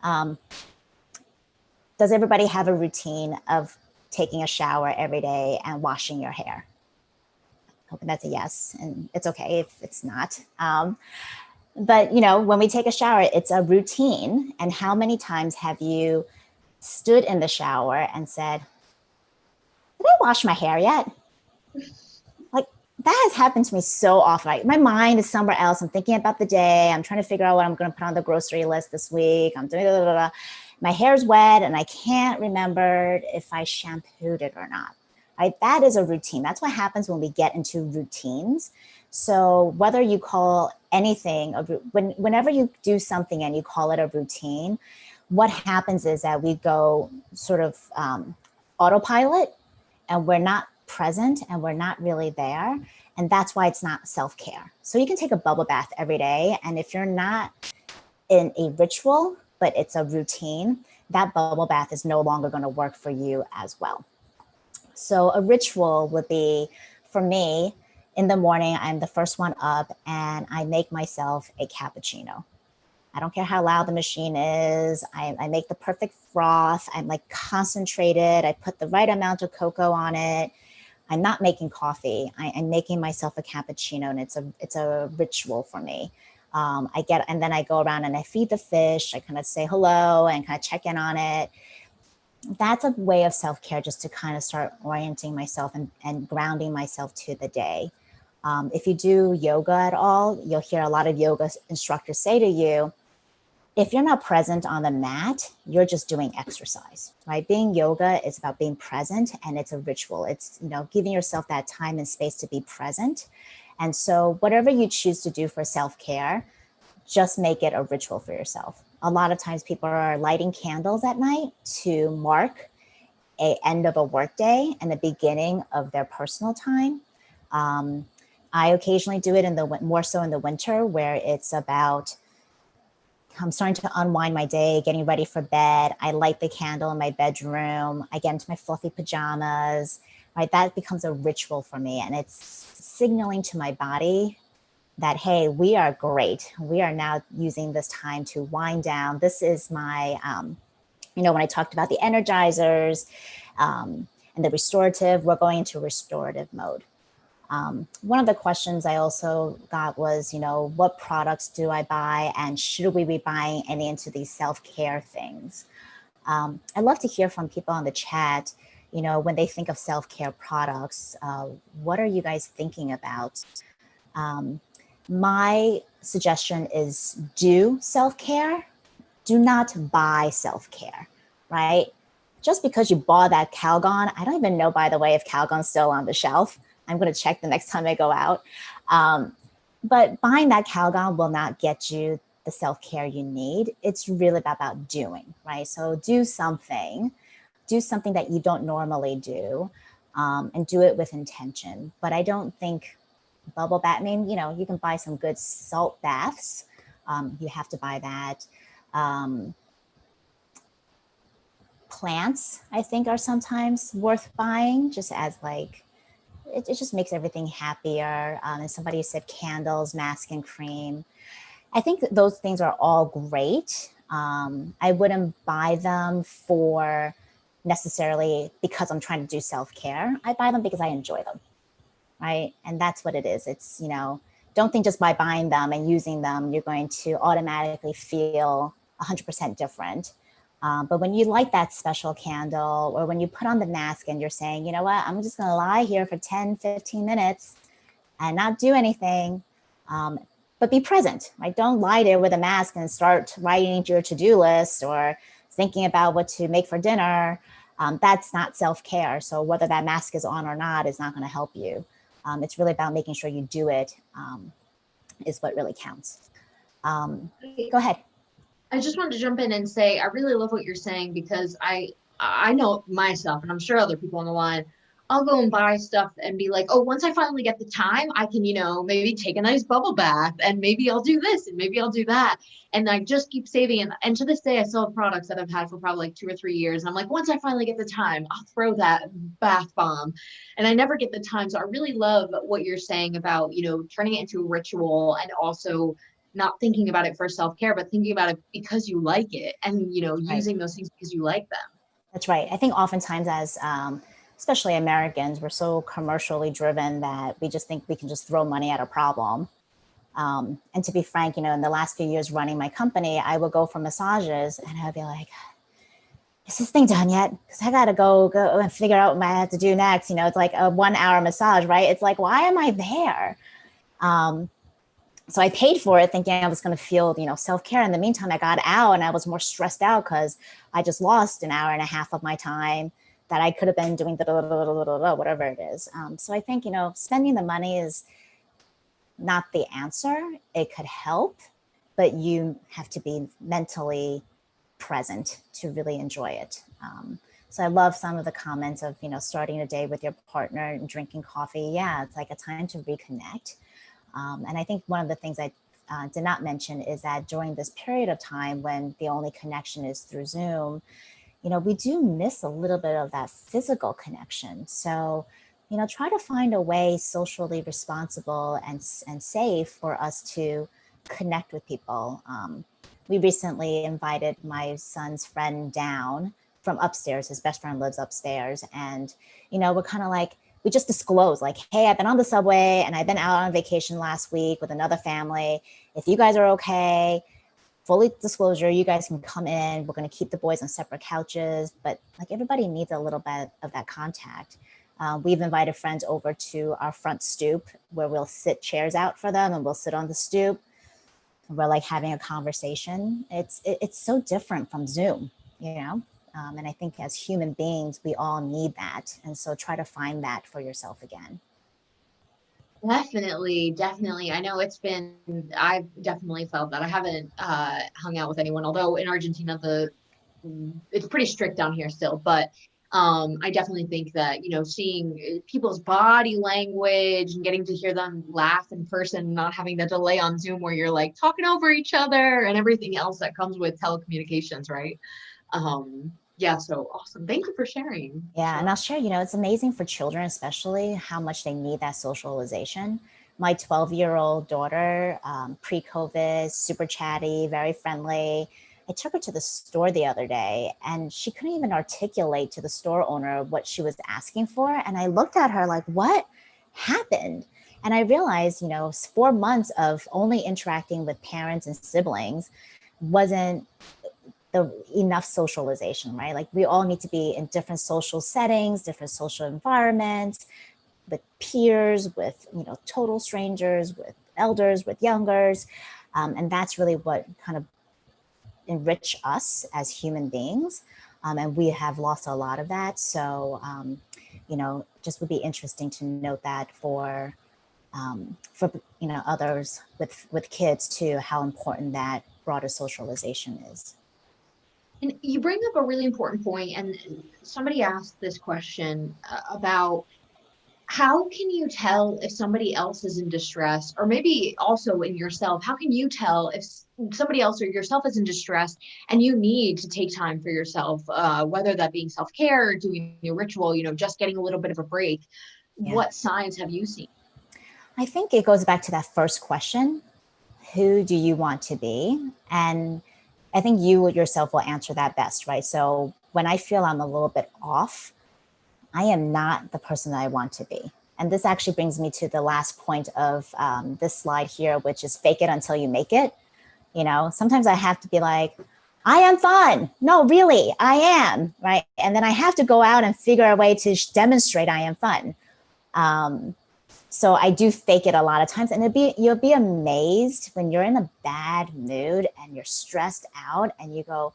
Does everybody have a routine of taking a shower every day and washing your hair? Hoping that's a yes, and it's okay if it's not. But when we take a shower, it's a routine. And how many times have you stood in the shower and said, did I wash my hair yet? Like that has happened to me so often. My mind is somewhere else. I'm thinking about the day. I'm trying to figure out what I'm going to put on the grocery list this week. I'm doing blah, blah, blah. My hair's wet and I can't remember if I shampooed it or not. Right? That is a routine. That's what happens when we get into routines. So whether you call anything, whenever you do something and you call it a routine, what happens is that we go sort of autopilot and we're not present and we're not really there. And that's why it's not self-care. So you can take a bubble bath every day. And if you're not in a ritual, but it's a routine, that bubble bath is no longer going to work for you as well. So a ritual would be, for me, in the morning, I'm the first one up and I make myself a cappuccino. I don't care how loud the machine is. I make the perfect froth. I'm like concentrated. I put the right amount of cocoa on it. I'm not making coffee. I'm making myself a cappuccino, and it's a ritual for me. And then I go around and I feed the fish. I kind of say hello and kind of check in on it. That's a way of self-care, just to kind of start orienting myself and grounding myself to the day. If you do yoga at all, you'll hear a lot of yoga instructors say to you, if you're not present on the mat, you're just doing exercise, right? Being yoga is about being present, and it's a ritual. It's, giving yourself that time and space to be present. And so whatever you choose to do for self-care, just make it a ritual for yourself. A lot of times people are lighting candles at night to mark a end of a workday and the beginning of their personal time. I occasionally do it more so in the winter, where it's about, I'm starting to unwind my day, getting ready for bed. I light the candle in my bedroom. I get into my fluffy pajamas, right? That becomes a ritual for me. And it's signaling to my body that, hey, we are great. We are now using this time to wind down. This is my, when I talked about the energizers and the restorative, we're going into restorative mode. One of the questions I also got was, what products do I buy, and should we be buying any into these self-care things? I'd love to hear from people on the chat, when they think of self-care products, what are you guys thinking about? My suggestion is do self-care, do not buy self-care, right? Just because you bought that Calgon, I don't even know, by the way, if Calgon's still on the shelf. I'm going to check the next time I go out. But buying that Calgon will not get you the self-care you need. It's really about doing, right? So do something that you don't normally do, and do it with intention. But I don't think bubble bath, you can buy some good salt baths. You have to buy that. Plants, I think, are sometimes worth buying, just as like, it just makes everything happier. And somebody said candles, mask, and cream. I think those things are all great. I wouldn't buy them for necessarily because I'm trying to do self-care. I buy them because I enjoy them, right? And that's what it is. It's, don't think just by buying them and using them, you're going to automatically feel 100% different. But when you light that special candle, or when you put on the mask and you're saying, you know what, I'm just going to lie here for 10, 15 minutes and not do anything, but be present, right? Don't lie there with a mask and start writing your to-do list or thinking about what to make for dinner. That's not self-care. So whether that mask is on or not is not going to help you. It's really about making sure you do it, is what really counts. Go ahead. I just wanted to jump in and say, I really love what you're saying, because I know myself, and I'm sure other people on the line, I'll go and buy stuff and be like, oh, once I finally get the time, I can, maybe take a nice bubble bath, and maybe I'll do this and maybe I'll do that. And I just keep saving. And to this day, I still have products that I've had for probably like 2 or 3 years. And I'm like, once I finally get the time, I'll throw that bath bomb. And I never get the time. So I really love what you're saying about, turning it into a ritual, and also not thinking about it for self-care, but thinking about it because you like it, and, using those things because you like them. That's right. I think oftentimes as, especially Americans, we're so commercially driven that we just think we can just throw money at a problem. And to be frank, in the last few years running my company, I would go for massages and I'd be like, is this thing done yet? Because I got to go and figure out what I have to do next. It's like a 1-hour massage, right? It's like, why am I there? So I paid for it thinking I was going to feel, self-care. In the meantime, I got out and I was more stressed out because I just lost an hour and a half of my time that I could have been doing whatever it is. So I think, spending the money is not the answer. It could help, but you have to be mentally present to really enjoy it. So I love some of the comments of, starting a day with your partner and drinking coffee. Yeah, it's like a time to reconnect. And I think one of the things I did not mention is that during this period of time when the only connection is through Zoom, we do miss a little bit of that physical connection. So, try to find a way socially responsible and safe for us to connect with people. we recently invited my son's friend down from upstairs. His best friend lives upstairs. And, we're kind of like, we just disclose like, hey, I've been on the subway and I've been out on vacation last week with another family. If you guys are okay, fully disclosure, you guys can come in. We're going to keep the boys on separate couches, but like everybody needs a little bit of that contact. We've invited friends over to our front stoop where we'll sit chairs out for them and we'll sit on the stoop. We're like having a conversation. It's so different from Zoom, and I think as human beings, we all need that. And so try to find that for yourself again. Definitely, definitely. I know I've definitely felt that. I haven't hung out with anyone, although in Argentina, it's pretty strict down here still, but I definitely think that, seeing people's body language and getting to hear them laugh in person, not having the delay on Zoom where you're like talking over each other and everything else that comes with telecommunications, right? Yeah, so awesome. Thank you for sharing. Yeah, and I'll share, it's amazing for children, especially how much they need that socialization. My 12-year-old daughter, pre-COVID, super chatty, very friendly. I took her to the store the other day and she couldn't even articulate to the store owner what she was asking for. And I looked at her like, what happened? And I realized, 4 months of only interacting with parents and siblings wasn't enough socialization, right? Like we all need to be in different social settings, different social environments, with peers, with, total strangers, with elders, with youngers. And that's really what kind of enrich us as human beings. And we have lost a lot of that. So, just would be interesting to note that for others with kids too, how important that broader socialization is. And you bring up a really important point, and somebody asked this question about how can you tell if somebody else is in distress, or maybe also in yourself, how can you tell if somebody else or yourself is in distress and you need to take time for yourself, whether that being self-care or doing a ritual, just getting a little bit of a break? Yeah. What signs have you seen? I think it goes back to that first question. Who do you want to be? And I think you yourself will answer that best, right? So when I feel I'm a little bit off, I am not the person that I want to be. And this actually brings me to the last point of this slide here, which is fake it until you make it. Sometimes I have to be like, I am fun. No, really, I am, right? And then I have to go out and figure a way to demonstrate I am fun. So I do fake it a lot of times, and you'll be amazed when you're in a bad mood and you're stressed out and you go,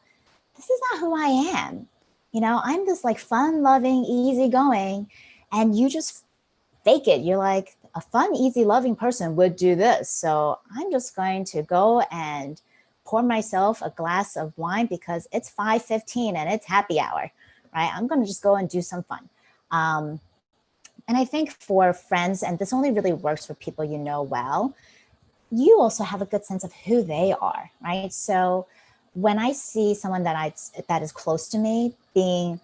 this is not who I am. I'm this like fun loving, easygoing, and you just fake it. You're like, a fun, easy, loving person would do this. So I'm just going to go and pour myself a glass of wine because it's 5:15 and it's happy hour, right? I'm going to just go and do some fun. And I think for friends, and this only really works for people you know well, you also have a good sense of who they are, right? So when I see someone that is close to me being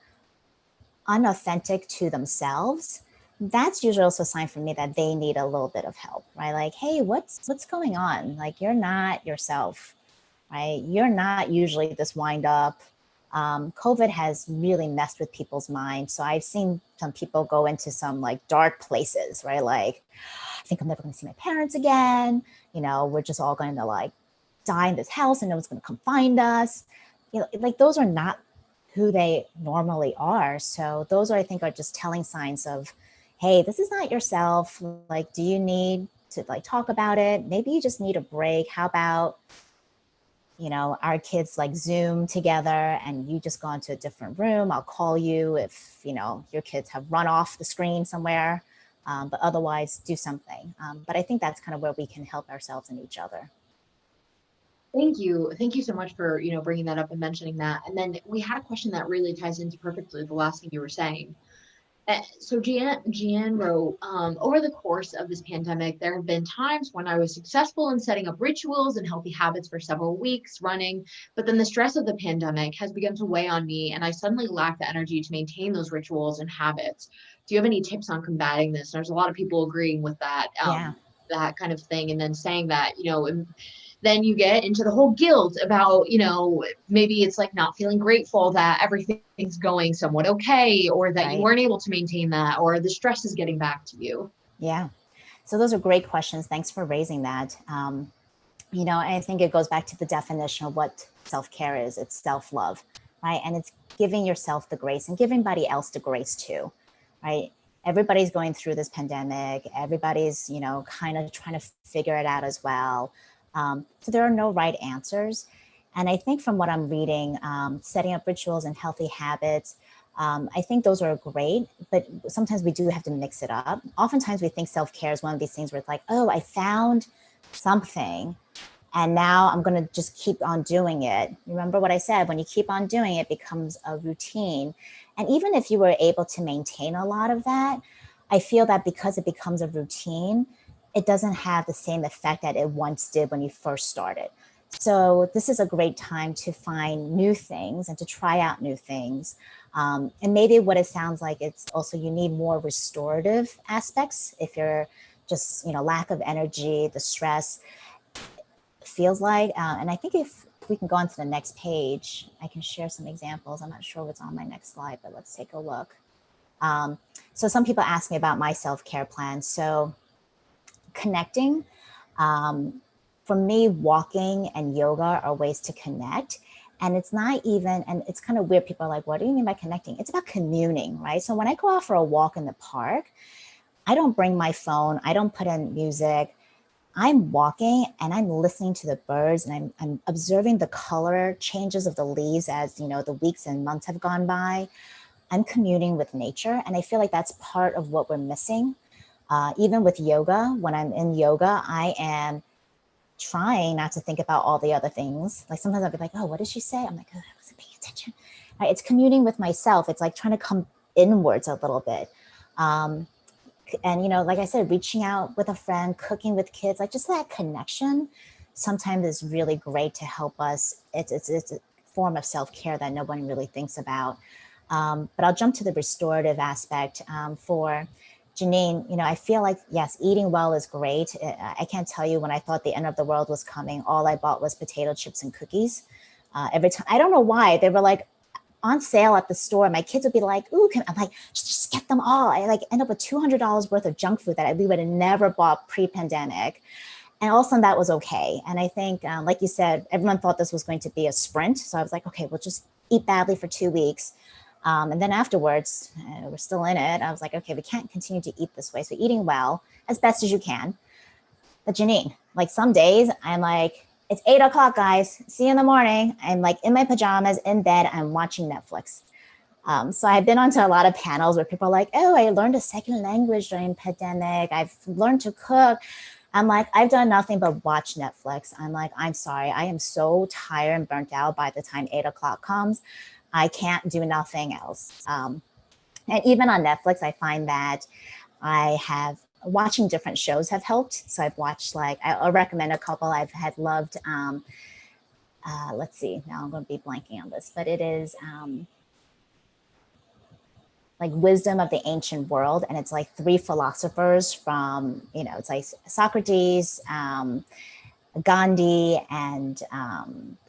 unauthentic to themselves, that's usually also a sign for me that they need a little bit of help, right? Like, hey, what's going on? Like, you're not yourself, right? You're not usually this wind up. COVID has really messed with people's minds. So I've seen some people go into some like dark places, right? Like, I think I'm never going to see my parents again. We're just all going to like die in this house and no one's going to come find us. Like those are not who they normally are. So those I think are just telling signs of, hey, this is not yourself. Like, do you need to like talk about it? Maybe you just need a break. How about, our kids like Zoom together and you just go into a different room. I'll call you if, your kids have run off the screen somewhere, but otherwise do something. But I think that's kind of where we can help ourselves and each other. Thank you. Thank you so much for, bringing that up and mentioning that. And then we had a question that really ties into perfectly the last thing you were saying. So Jian wrote, over the course of this pandemic, there have been times when I was successful in setting up rituals and healthy habits for several weeks running, but then the stress of the pandemic has begun to weigh on me and I suddenly lack the energy to maintain those rituals and habits. Do you have any tips on combating this? There's a lot of people agreeing with that, that kind of thing. And then saying that, then you get into the whole guilt about, maybe it's like not feeling grateful that everything's going somewhat okay, or that you Right. weren't able to maintain that, or the stress is getting back to you. Yeah. So those are great questions. Thanks for raising that. I think it goes back to the definition of what self-care is. It's self-love, right? And it's giving yourself the grace and giving everybody else the grace too, right? Everybody's going through this pandemic. Everybody's, kind of trying to figure it out as well. So there are no right answers. And I think from what I'm reading, setting up rituals and healthy habits, I think those are great, but sometimes we do have to mix it up. Oftentimes we think self-care is one of these things where it's like, oh, I found something and now I'm going to just keep on doing it. Remember what I said, when you keep on doing it, it becomes a routine. And even if you were able to maintain a lot of that, I feel that because it becomes a routine, it doesn't have the same effect that it once did when you first started. So this is a great time to find new things and to try out new things. And maybe what it sounds like, it's also you need more restorative aspects. If you're just, lack of energy, the stress feels like, and I think if we can go on to the next page, I can share some examples. I'm not sure what's on my next slide, but let's take a look. So some people ask me about my self-care plan. So connecting, for me, walking and yoga are ways to connect. And it's not even, and it's kind of weird. People are like, what do you mean by connecting? It's about communing, right? So when I go out for a walk in the park, I don't bring my phone. I don't put in music. I'm walking and I'm listening to the birds and I'm observing the color changes of the leaves as, the weeks and months have gone by. I'm communing with nature. And I feel like that's part of what we're missing. Even with yoga, when I'm in yoga, I am trying not to think about all the other things. Like sometimes I'll be like, oh, what did she say? I'm like, oh, I wasn't paying attention. Right? It's communing with myself. It's like trying to come inwards a little bit. And, like I said, reaching out with a friend, cooking with kids, like just that connection sometimes is really great to help us. It's a form of self-care that no one really thinks about. But I'll jump to the restorative aspect for Janine. I feel like, yes, eating well is great. I can't tell you, when I thought the end of the world was coming, all I bought was potato chips and cookies. Every time, I don't know why, they were like on sale at the store. My kids would be like, ooh, I'm like, just get them all. I like end up with $200 worth of junk food that we would have never bought pre-pandemic. And all of a sudden that was okay. And I think, like you said, everyone thought this was going to be a sprint. So I was like, okay, we'll just eat badly for 2 weeks. And then afterwards, we're still in it. I was like, okay, we can't continue to eat this way. So eating well as best as you can. But Janine, like some days I'm like, it's 8 o'clock, guys. See you in the morning. I'm like in my pajamas in bed. I'm watching Netflix. So I've been onto a lot of panels where people are like, oh, I learned a second language during pandemic. I've learned to cook. I'm like, I've done nothing but watch Netflix. I'm like, I'm sorry. I am so tired and burnt out by the time 8 o'clock comes. I can't do nothing else. And even on Netflix, I find that I have watching different shows have helped. So I've watched, like, I'll recommend a couple I've had loved. Let's see, now I'm going to be blanking on this, but it is like Wisdom of the Ancient World. And it's like 3 philosophers from, it's like Socrates, Gandhi, and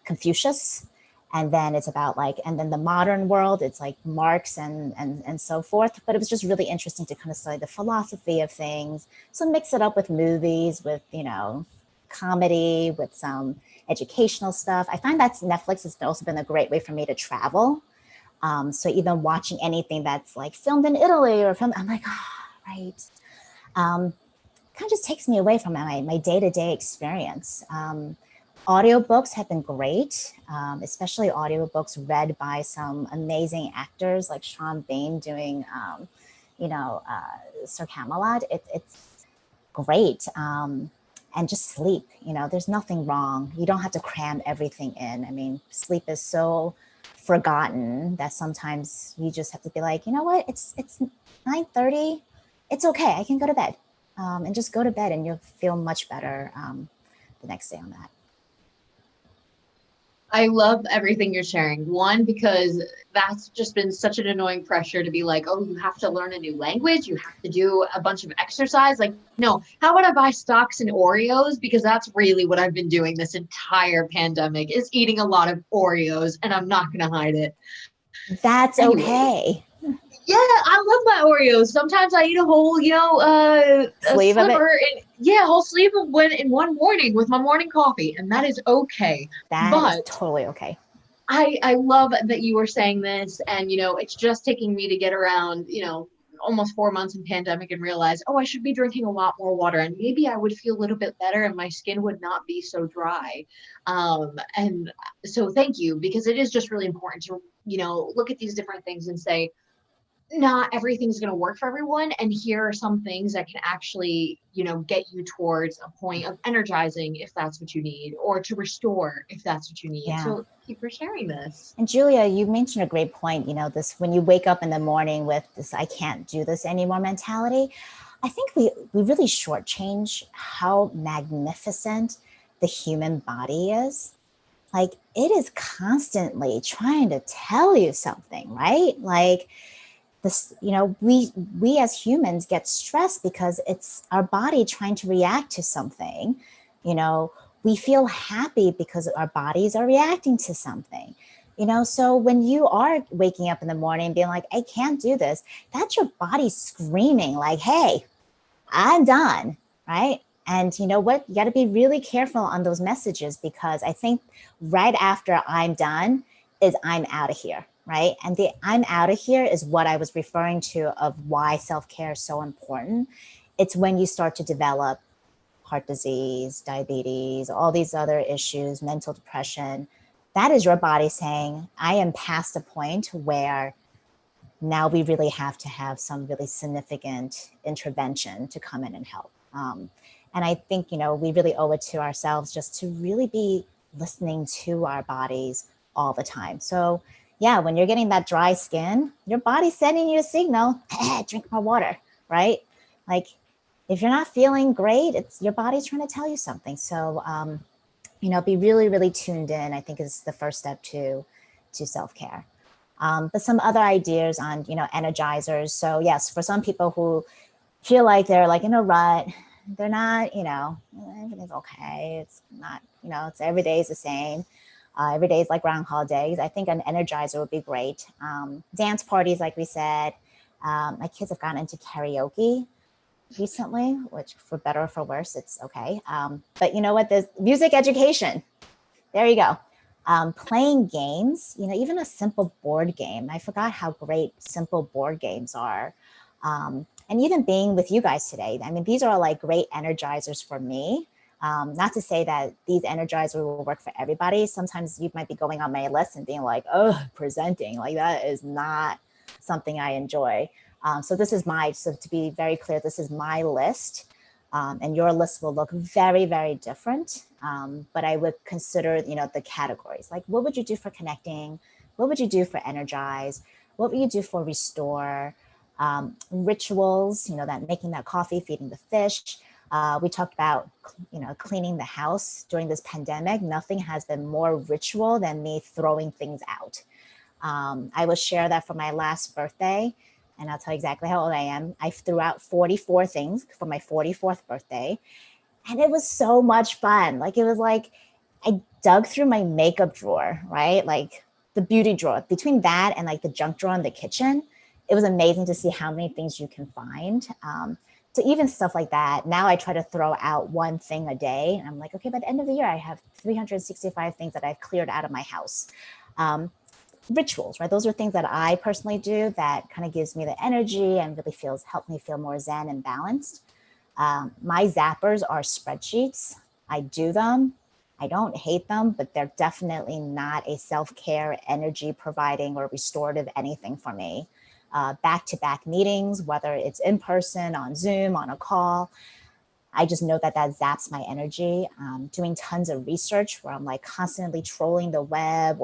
Confucius. And then it's about and then the modern world, it's like Marx and so forth. But it was just really interesting to kind of study the philosophy of things. So mix it up with movies, with, comedy, with some educational stuff. I find that Netflix has also been a great way for me to travel. So even watching anything that's like filmed in Italy or filmed, I'm like, right. Kind of just takes me away from my day-to-day experience. Audiobooks have been great, especially audiobooks read by some amazing actors like Sean Bain doing, Sir Camelot. It's great. And just sleep, there's nothing wrong. You don't have to cram everything in. I mean, sleep is so forgotten that sometimes you just have to be like, you know what, it's 9:30. It's okay. I can go to bed, and just go to bed and you'll feel much better the next day on that. I love everything you're sharing. One, because that's just been such an annoying pressure to be like, oh, you have to learn a new language. You have to do a bunch of exercise. Like, no, how about I buy stocks and Oreos? Because that's really what I've been doing this entire pandemic is eating a lot of Oreos, and I'm not going to hide it. That's Anyway, okay. yeah, I love my Oreos. Sometimes I eat a whole, a Sleeve of it. sliver and yeah, a whole sleeve of one in one morning with my morning coffee, and that is okay. That is But totally okay. I love that you were saying this, and it's just taking me to get around, almost 4 months in pandemic and realize, oh, I should be drinking a lot more water, and maybe I would feel a little bit better, and my skin would not be so dry. And so, thank you, because it is just really important to look at these different things and say, not everything's going to work for everyone, and here are some things that can actually get you towards a point of energizing if that's what you need, or to restore if that's what you need. Yeah. So thank you for sharing this. And Julia, you mentioned a great point, this when you wake up in the morning with this I can't do this anymore mentality. I think we really shortchange how magnificent the human body is. Like it is constantly trying to tell you something, right? Like this, we as humans get stressed because it's our body trying to react to something. We feel happy because our bodies are reacting to something. So when you are waking up in the morning being like, I can't do this, that's your body screaming like, hey, I'm done, right? And you know what? You got to be really careful on those messages, because I think right after I'm done is I'm out of here, right? And the I'm out of here is what I was referring to of why self-care is so important. It's when you start to develop heart disease, diabetes, all these other issues, mental depression. That is your body saying, I am past a point where now we really have to have some really significant intervention to come in and help. And I think, we really owe it to ourselves just to really be listening to our bodies all the time. So yeah, when you're getting that dry skin, your body's sending you a signal, hey, drink more water, right? Like if you're not feeling great, it's your body's trying to tell you something. So, be really, really tuned in, I think is the first step to self-care. But some other ideas on, energizers. So yes, for some people who feel like they're like in a rut, they're not, everything's okay. It's not, it's every day is the same. Every day is like Groundhog Days. I think an energizer would be great. Dance parties, like we said. My kids have gotten into karaoke recently, which for better or for worse, it's okay. But you know what? There's music education. There you go. Playing games, even a simple board game. I forgot how great simple board games are. And even being with you guys today. I mean, these are like great energizers for me. Not to say that these energizers will work for everybody. Sometimes you might be going on my list and being like, oh, presenting, like that is not something I enjoy. So to be very clear, this is my list. And your list will look very, very different. But I would consider, the categories. Like, what would you do for connecting? What would you do for energize? What would you do for restore? Rituals, that making that coffee, feeding the fish. We talked about, cleaning the house during this pandemic. Nothing has been more ritual than me throwing things out. I will share that for my last birthday. And I'll tell you exactly how old I am. I threw out 44 things for my 44th birthday. And it was so much fun. Like, it was like, I dug through my makeup drawer, right? Like the beauty drawer, between that and like the junk drawer in the kitchen. It was amazing to see how many things you can find. So even stuff like that, now I try to throw out one thing a day. And I'm like, okay, by the end of the year, I have 365 things that I've cleared out of my house. Rituals, right? Those are things that I personally do that kind of gives me the energy and really helps me feel more zen and balanced. My zappers are spreadsheets. I do them. I don't hate them, but they're definitely not a self-care, energy providing or restorative anything for me. Back-to-back meetings, whether it's in person, on Zoom, on a call, I just know that zaps my energy. Doing tons of research where I'm like constantly trolling the web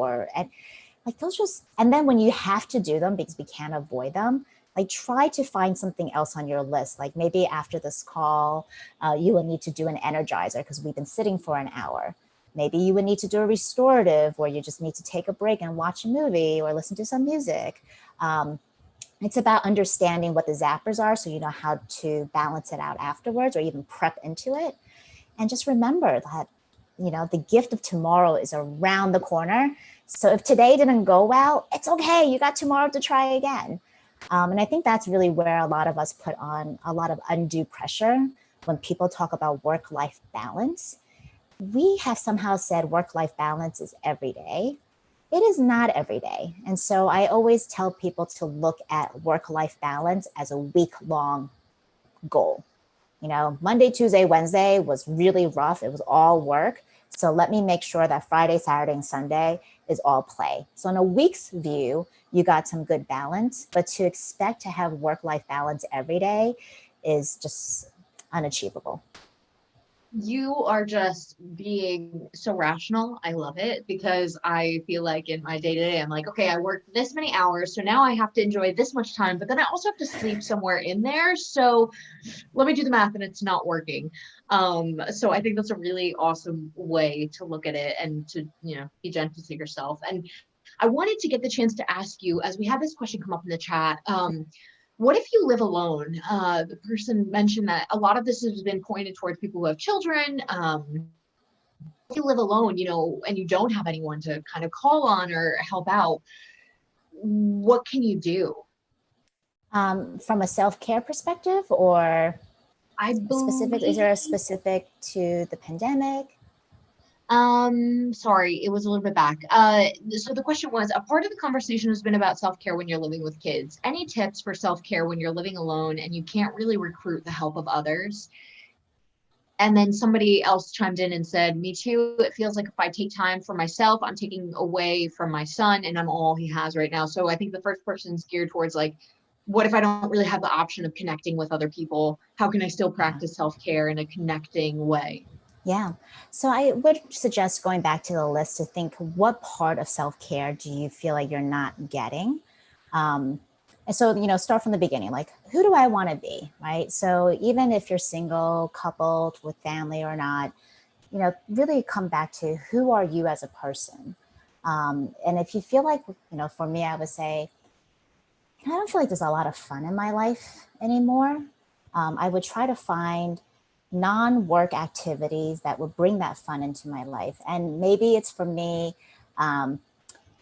like those and then when you have to do them because we can't avoid them, like try to find something else on your list. Like maybe after this call, you will need to do an energizer because we've been sitting for an hour. Maybe you would need to do a restorative where you just need to take a break and watch a movie or listen to some music. It's about understanding what the zappers are so you know how to balance it out afterwards or even prep into it. And just remember that, you know, the gift of tomorrow is around the corner. So if today didn't go well, it's okay. You got tomorrow to try again. And I think that's really where a lot of us put on a lot of undue pressure when people talk about work-life balance. We have somehow said work-life balance is every day. It is not every day. And so I always tell people to look at work-life balance as a week-long goal. You know, Monday, Tuesday, Wednesday was really rough. It was all work. So let me make sure that Friday, Saturday, and Sunday is all play. So in a week's view, you got some good balance, but to expect to have work-life balance every day is just unachievable. You are just being so rational. I love it because I feel like in my day to day, I'm like, okay, I worked this many hours, so now I have to enjoy this much time, but then I also have to sleep somewhere in there. So let me do the math and it's not working. So I think that's a really awesome way to look at it and to, you know, be gentle to yourself. And I wanted to get the chance to ask you, as we had this question come up in the chat, what if you live alone? The person mentioned that a lot of this has been pointed towards people who have children. If you live alone, you know, and you don't have anyone to kind of call on or help out, what can you do? From a self-care perspective or I specific, is there a believe, specific to the pandemic? sorry, it was a little bit back. So the question was, a part of the conversation has been about self-care when you're living with kids. Any tips for self-care when you're living alone and you can't really recruit the help of others? And then somebody else chimed in and said, me too. It feels like if I take time for myself, I'm taking away from my son and I'm all he has right now. So I think the first person's geared towards like, what if I don't really have the option of connecting with other people? How can I still practice self-care in a connecting way? Yeah. So I would suggest going back to the list to think, what part of self-care do you feel like you're not getting? And so, you know, start from the beginning, like, who do I want to be, right? So even if you're single, coupled, with family or not, you know, really come back to who are you as a person? And if you feel like, you know, for me, I would say, I don't feel like there's a lot of fun in my life anymore. I would try to find non-work activities that would bring that fun into my life. And maybe it's for me, you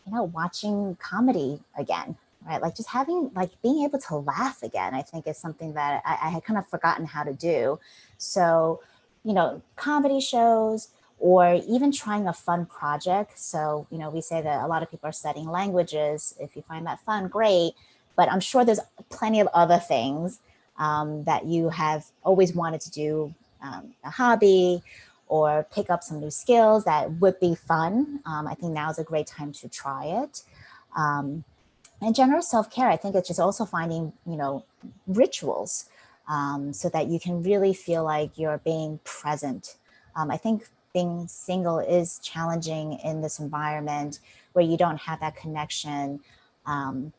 know, watching comedy again, right? Like just having, like being able to laugh again, I think is something that I had kind of forgotten how to do. So, you know, comedy shows or even trying a fun project. So, you know, we say that a lot of people are studying languages. If you find that fun, great. But I'm sure there's plenty of other things that you have always wanted to do, a hobby or pick up some new skills that would be fun. I think now is a great time to try it. And general self-care, I think it's just also finding, you know, rituals so that you can really feel like you're being present. I think being single is challenging in this environment where you don't have that connection. And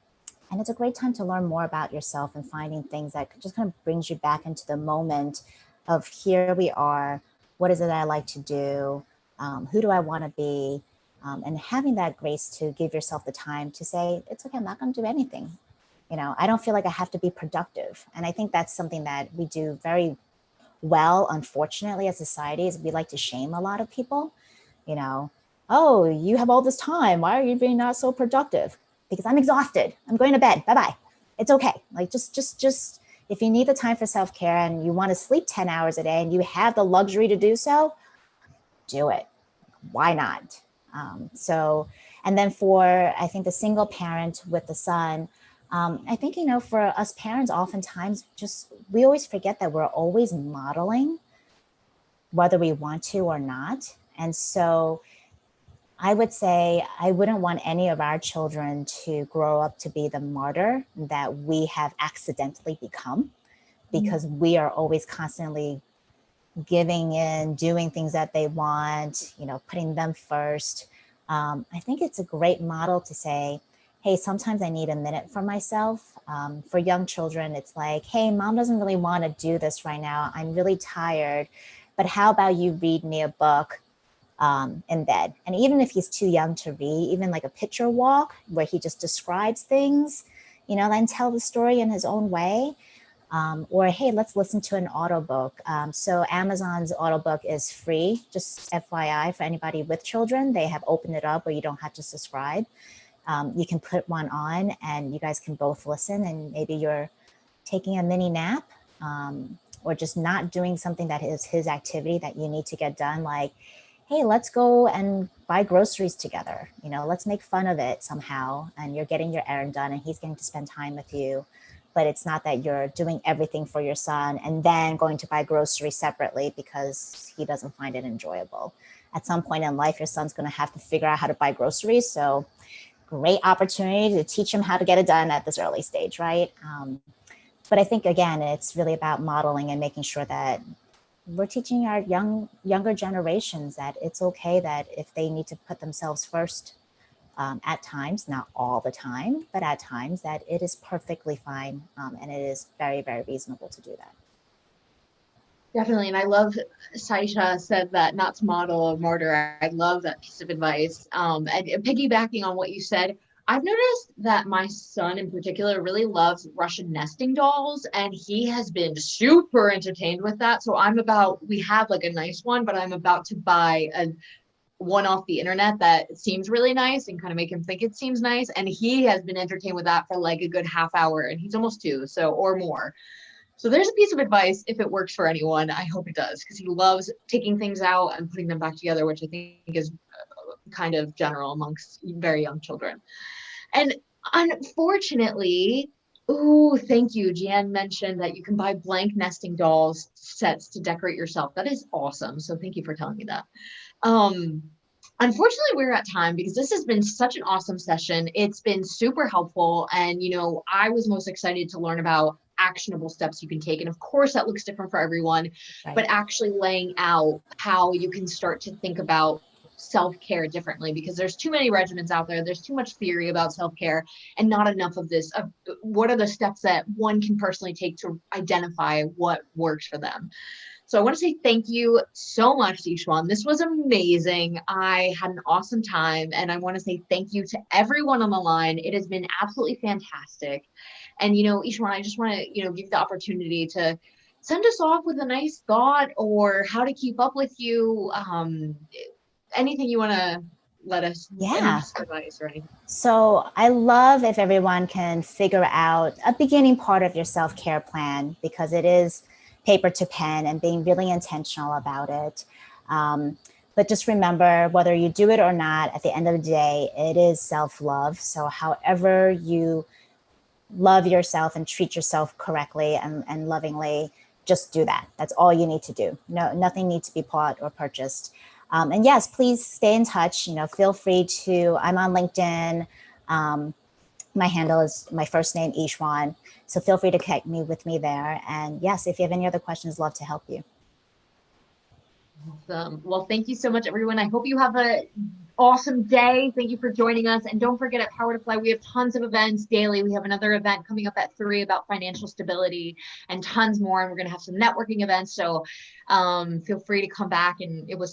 it's a great time to learn more about yourself and finding things that just kind of brings you back into the moment of here we are, what is it that I like to do, who do I want to be, and having that grace to give yourself the time to say, it's okay, I'm not going to do anything. You know, I don't feel like I have to be productive. And I think that's something that we do very well, unfortunately, as society, is we like to shame a lot of people. You know, oh, you have all this time. Why are you being not so productive? Because I'm exhausted. I'm going to bed. Bye-bye. It's okay. Like just if you need the time for self-care and you want to sleep 10 hours a day and you have the luxury to do so, do it. Why not? So, and then for, I think the single parent with the son, I think, you know, for us parents, oftentimes just, we always forget that we're always modeling whether we want to or not. And so I would say I wouldn't want any of our children to grow up to be the martyr that we have accidentally become, because we are always constantly giving in, doing things that they want, you know, putting them first. I think it's a great model to say, hey, sometimes I need a minute for myself. For young children, it's like, hey, mom doesn't really want to do this right now. I'm really tired, but how about you read me a book in bed. And even if he's too young to read, even like a picture walk where he just describes things, then tell the story in his own way. Or, hey, let's listen to an audiobook. So Amazon's audiobook is free, just FYI, for anybody with children. They have opened it up where you don't have to subscribe. You can put one on and you guys can both listen, and maybe you're taking a mini nap or just not doing something that is his activity that you need to get done. Like, hey, let's go and buy groceries together. Let's make fun of it somehow. And you're getting your errand done and he's getting to spend time with you. But it's not that you're doing everything for your son and then going to buy groceries separately because he doesn't find it enjoyable. At some point in life, your son's going to have to figure out how to buy groceries. So great opportunity to teach him how to get it done at this early stage, right? But I think, again, it's really about modeling and making sure that we're teaching our younger generations that it's okay that if they need to put themselves first at times, not all the time, but at times, that it is perfectly fine. And it is very, very reasonable to do that. Definitely. And I love Saisha said that not to model a martyr. I love that piece of advice. And piggybacking on what you said, I've noticed that my son in particular really loves Russian nesting dolls, and he has been super entertained with that. So we have like a nice one, but I'm about to buy one off the internet that seems really nice and kind of make him think it seems nice. And he has been entertained with that for like a good half hour, and he's almost 2, or more. So there's a piece of advice, if it works for anyone. I hope it does, because he loves taking things out and putting them back together, which I think is kind of general amongst very young children. And unfortunately, thank you. Jan mentioned that you can buy blank nesting dolls sets to decorate yourself. That is awesome. So thank you for telling me that. Unfortunately, we're at time because this has been such an awesome session. It's been super helpful. And, I was most excited to learn about actionable steps you can take. And of course, that looks different for everyone, right, but actually laying out how you can start to think about self-care differently, because there's too many regimens out there. There's too much theory about self-care and not enough of this. What are the steps that one can personally take to identify what works for them? So I want to say thank you so much, Yi-Hsian. This was amazing. I had an awesome time, and I want to say thank you to everyone on the line. It has been absolutely fantastic. And, Yi-Hsian, I just want to, give you the opportunity to send us off with a nice thought or how to keep up with you. Anything you want to let us, yeah, advice or anything. So I love if everyone can figure out a beginning part of your self-care plan, because it is paper to pen and being really intentional about it. But just remember, whether you do it or not, at the end of the day, it is self-love. So however you love yourself and treat yourself correctly and lovingly, just do that. That's all you need to do. No, nothing needs to be bought or purchased. And yes, please stay in touch. Feel free to, I'm on LinkedIn. My handle is my first name, Yi-Hsian. So feel free to connect with me there. And yes, if you have any other questions, love to help you. Awesome. Well, thank you so much, everyone. I hope you have an awesome day. Thank you for joining us. And don't forget, at Powertofly, we have tons of events daily. We have another event coming up at 3 about financial stability and tons more. And we're going to have some networking events. So feel free to come back. And it was so